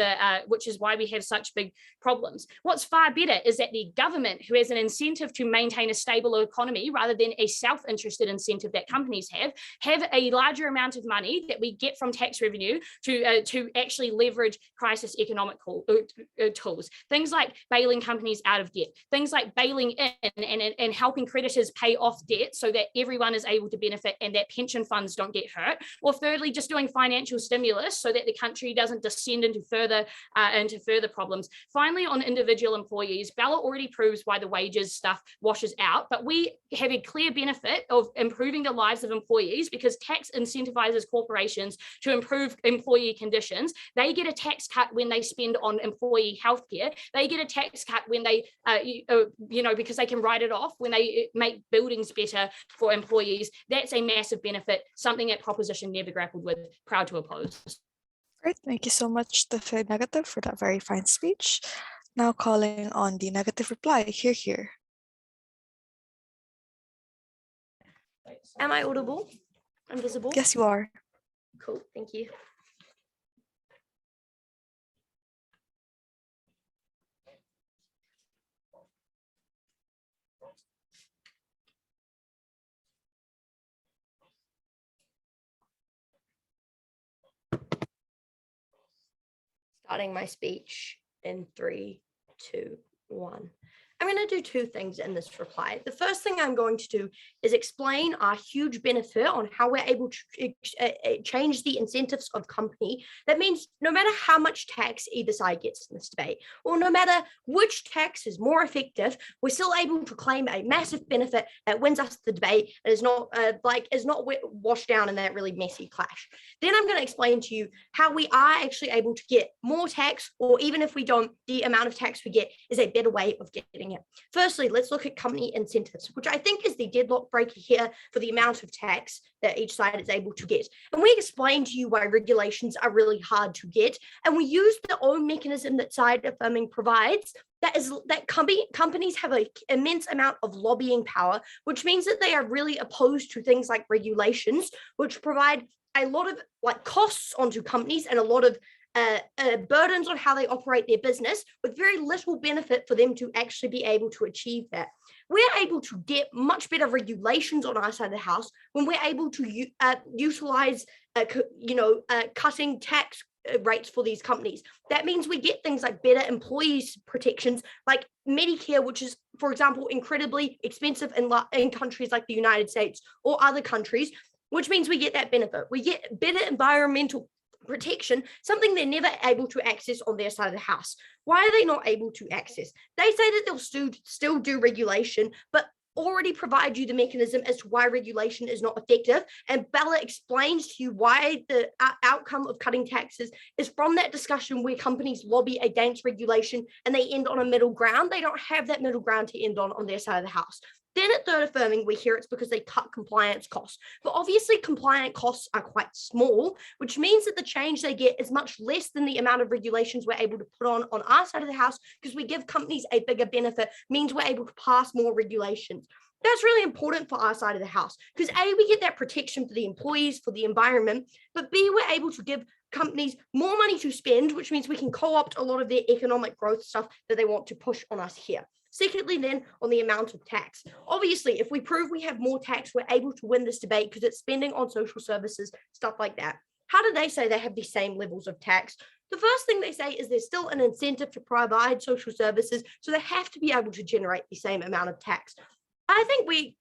such big problems. What's far better is that the government, who has an incentive to maintain a stable economy rather than a self-interested incentive that companies have a larger amount of money that we get from tax revenue to actually leverage crisis economic tools. Things like bailing companies out of debt. Things like bailing in and helping creditors pay off debt so that everyone is able to benefit and that pension funds don't get hurt. Or thirdly, just doing financial stimulus so that the country doesn't descend into further problems. Finally, on individual employees, Bella already proves why the wages stuff washes out, but we have a clear benefit of improving the lives of employees because tax incentivizes corporations to improve employee conditions. They get a tax cut when they spend on employee healthcare. They get a tax cut when they, because they can write it off when they make buildings better for employees. That's a massive benefit, something that proposition never grappled with. Proud to oppose. Great, thank you so much, the third negative, for that very fine speech. Now calling on the negative reply. Here. Am I audible? I'm visible? Yes, you are. Cool, thank you. Starting my speech in 3, 2, 1. I'm going to do two things in this reply. The first thing I'm going to do is explain our huge benefit on how we're able to change the incentives of company. That means no matter how much tax either side gets in this debate, or no matter which tax is more effective, we're still able to claim a massive benefit that wins us the debate and is not washed down in that really messy clash. Then I'm going to explain to you how we are actually able to get more tax, or even if we don't, the amount of tax we get is a better way of getting it. Firstly, let's look at company incentives, which I think is the deadlock breaker here for the amount of tax that each side is able to get. And we explain to you why regulations are really hard to get, and we use the own mechanism that side affirming provides. Companies have an immense amount of lobbying power, which means that they are really opposed to things like regulations, which provide a lot of costs onto companies and a lot of burdens on how they operate their business, with very little benefit for them to actually be able to achieve that. We're able to get much better regulations on our side of the house when we're able to utilize, cutting tax rates for these companies. That means we get things like better employees protections, like Medicare, which is, for example, incredibly expensive in countries like the United States or other countries, which means we get that benefit. We get better environmental protection, something they're never able to access on their side of the house. Why are they not able to access? They say that they'll still do regulation, but already provide you the mechanism as to why regulation is not effective. And Bella explains to you why the outcome of cutting taxes is from that discussion where companies lobby against regulation and they end on a middle ground. They don't have that middle ground to end on their side of the house. Then at third affirming, we hear it's because they cut compliance costs. But obviously compliance costs are quite small, which means that the change they get is much less than the amount of regulations we're able to put on our side of the house, because we give companies a bigger benefit, means we're able to pass more regulations. That's really important for our side of the house, because A, we get that protection for the employees, for the environment, but B, we're able to give companies more money to spend, which means we can co-opt a lot of their economic growth stuff that they want to push on us here. Secondly, then, on the amount of tax. Obviously, if we prove we have more tax, we're able to win this debate because it's spending on social services, stuff like that. How do they say they have the same levels of tax? The first thing they say is there's still an incentive to provide social services, so they have to be able to generate the same amount of tax. I think we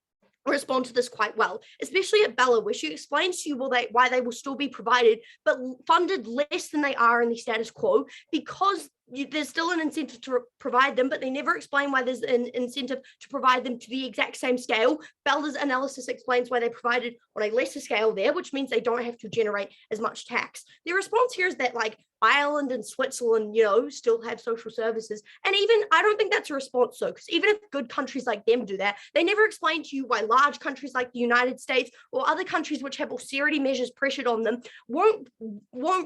respond to this quite well, especially at Bella, where she explains to you why they will still be provided, but funded less than they are in the status quo, because there's still an incentive to provide them, but they never explain why there's an incentive to provide them to the exact same scale. Bella's analysis explains why they provided on a lesser scale there, which means they don't have to generate as much tax. Their response here is that like Ireland and Switzerland, still have social services. And even, I don't think that's a response though, because even if good countries like them do that, they never explain to you why large countries like the United States or other countries which have austerity measures pressured on them won't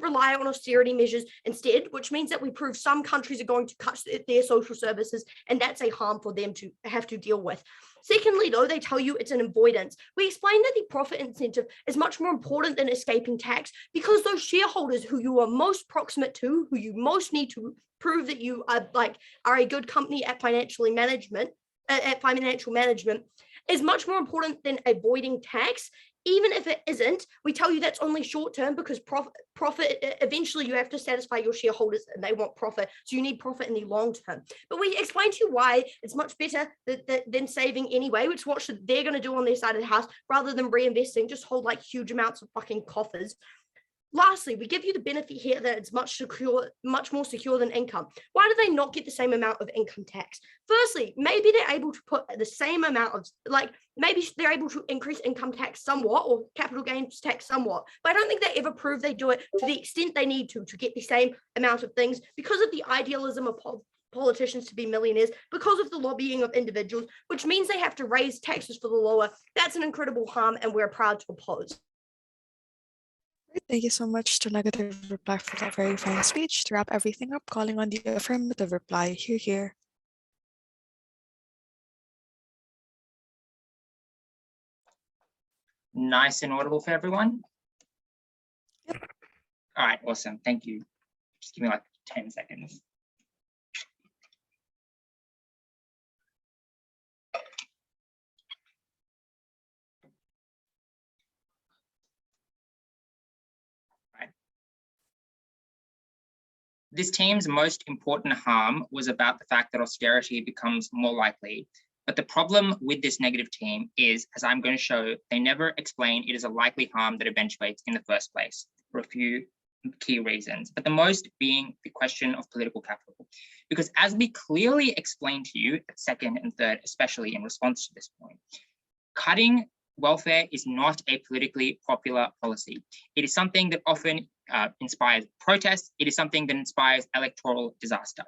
rely on austerity measures instead, which means that we prove some countries are going to cut their social services, and that's a harm for them to have to deal with. Secondly, though, they tell you it's an avoidance. We explain that the profit incentive is much more important than escaping tax, because those shareholders who you are most proximate to, who you most need to prove that you are a good company at financial management, is much more important than avoiding tax. Even if it isn't, we tell you that's only short term, because profit eventually you have to satisfy your shareholders and they want profit. So you need profit in the long term. But we explain to you why it's much better than saving anyway, which is what they're going to do on their side of the house, rather than reinvesting, just hold like huge amounts of fucking coffers. Lastly, we give you the benefit here that it's much more secure than income. Why do they not get the same amount of income tax? Firstly, maybe they're able to put the same amount of, maybe they're able to increase income tax somewhat or capital gains tax somewhat, but I don't think they ever prove they do it to the extent they need to get the same amount of things, because of the idealism of politicians to be millionaires, because of the lobbying of individuals, which means they have to raise taxes for the lower. That's an incredible harm, and we're proud to oppose. Thank you so much to negative reply for that very fine speech. To wrap everything up, calling on the affirmative reply. Here. Nice and audible for everyone? Yep. All right, awesome. Thank you. Just give me like 10 seconds. This team's most important harm was about the fact that austerity becomes more likely. But the problem with this negative team is, as I'm going to show, they never explain it is a likely harm that eventuates in the first place for a few key reasons, but the most being the question of political capital. Because as we clearly explained to you at second and third, especially in response to this point, cutting welfare is not a politically popular policy. It is something that often inspires protests. It is something that inspires electoral disaster.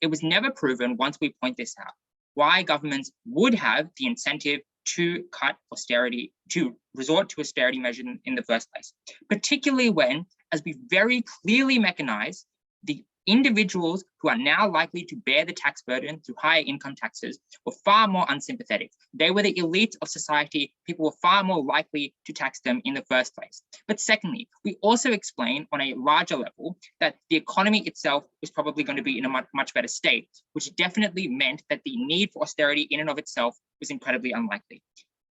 It was never proven, once we point this out, why governments would have the incentive to cut austerity, to resort to austerity measures in the first place, particularly when, as we very clearly mechanize, the individuals who are now likely to bear the tax burden through higher income taxes were far more unsympathetic. They were the elite of society. People were far more likely to tax them in the first place. But secondly, we also explain on a larger level that the economy itself was probably going to be in a much better state, which definitely meant that the need for austerity in and of itself was incredibly unlikely.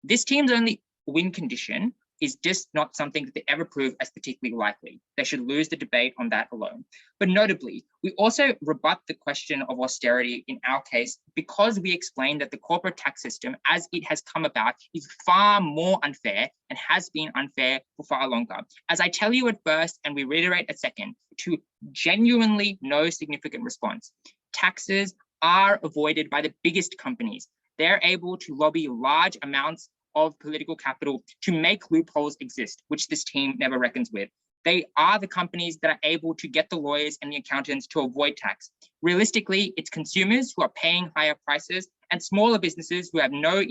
This team's only win condition is just not something that they ever prove as particularly likely. They should lose the debate on that alone. But notably, we also rebut the question of austerity in our case because we explain that the corporate tax system, as it has come about, is far more unfair and has been unfair for far longer. As I tell you at first, and we reiterate at second, to genuinely no significant response, taxes are avoided by the biggest companies. They're able to lobby large amounts of political capital to make loopholes exist, which this team never reckons with. They are the companies that are able to get the lawyers and the accountants to avoid tax. Realistically, it's consumers who are paying higher prices and smaller businesses who have no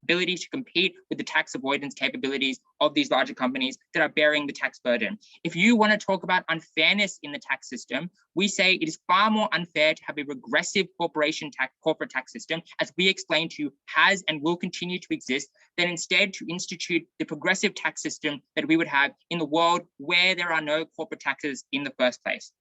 ability to compete with the tax avoidance capabilities of these larger companies that are bearing the tax burden. If you want to talk about unfairness in the tax system, we say it is far more unfair to have a regressive corporate tax system, as we explained to you, has and will continue to exist, than instead to institute the progressive tax system that we would have in the world where there are no corporate taxes in the first place.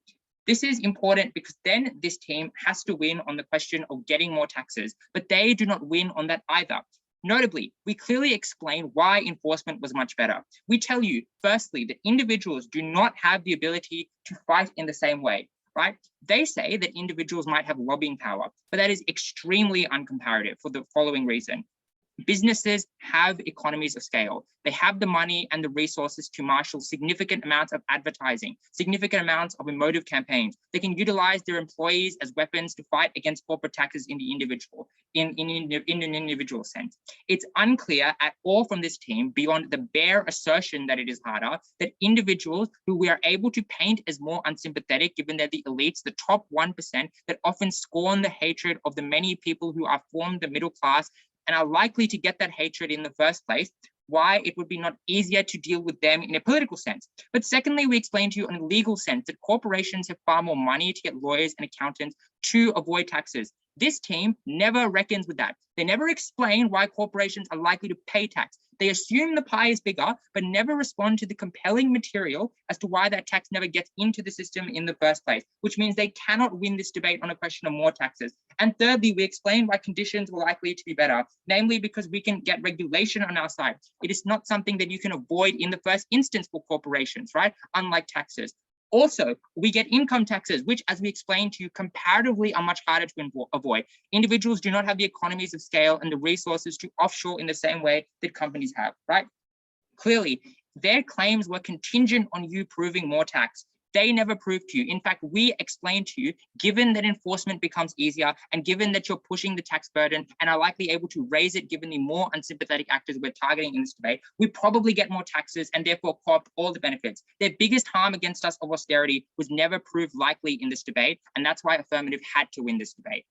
This is important because then this team has to win on the question of getting more taxes, but they do not win on that either. Notably, we clearly explain why enforcement was much better. We tell you, firstly, that individuals do not have the ability to fight in the same way, right? They say that individuals might have lobbying power, but that is extremely uncomparative for the following reason. Businesses have economies of scale. They have the money and the resources to marshal significant amounts of advertising, significant amounts of emotive campaigns. They can utilize their employees as weapons to fight against corporate taxes in the individual, in an individual sense. It's unclear at all from this team, beyond the bare assertion that it is harder, that individuals who we are able to paint as more unsympathetic, given they're the elites, the top 1% that often scorn the hatred of the many people who are formed the middle class and are likely to get that hatred in the first place, why it would be not easier to deal with them in a political sense. But secondly, we explain to you in a legal sense that corporations have far more money to get lawyers and accountants to avoid taxes. This team never reckons with that. They never explain why corporations are likely to pay tax. They assume the pie is bigger, but never respond to the compelling material as to why that tax never gets into the system in the first place, which means they cannot win this debate on a question of more taxes. And thirdly, we explain why conditions are likely to be better, namely because we can get regulation on our side. It is not something that you can avoid in the first instance for corporations, right? Unlike taxes. Also, we get income taxes, which, as we explained to you, comparatively are much harder to avoid. Individuals do not have the economies of scale and the resources to offshore in the same way that companies have, right? Clearly, their claims were contingent on you proving more tax. They never proved to you. In fact, we explained to you, given that enforcement becomes easier and given that you're pushing the tax burden and are likely able to raise it given the more unsympathetic actors we're targeting in this debate, we probably get more taxes and therefore co-opt all the benefits. Their biggest harm against us of austerity was never proved likely in this debate, and that's why Affirmative had to win this debate.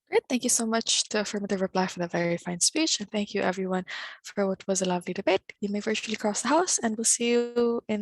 Great. Thank you so much to Affirmative Reply for the very fine speech. And thank you everyone for what was a lovely debate. You may virtually cross the house and we'll see you in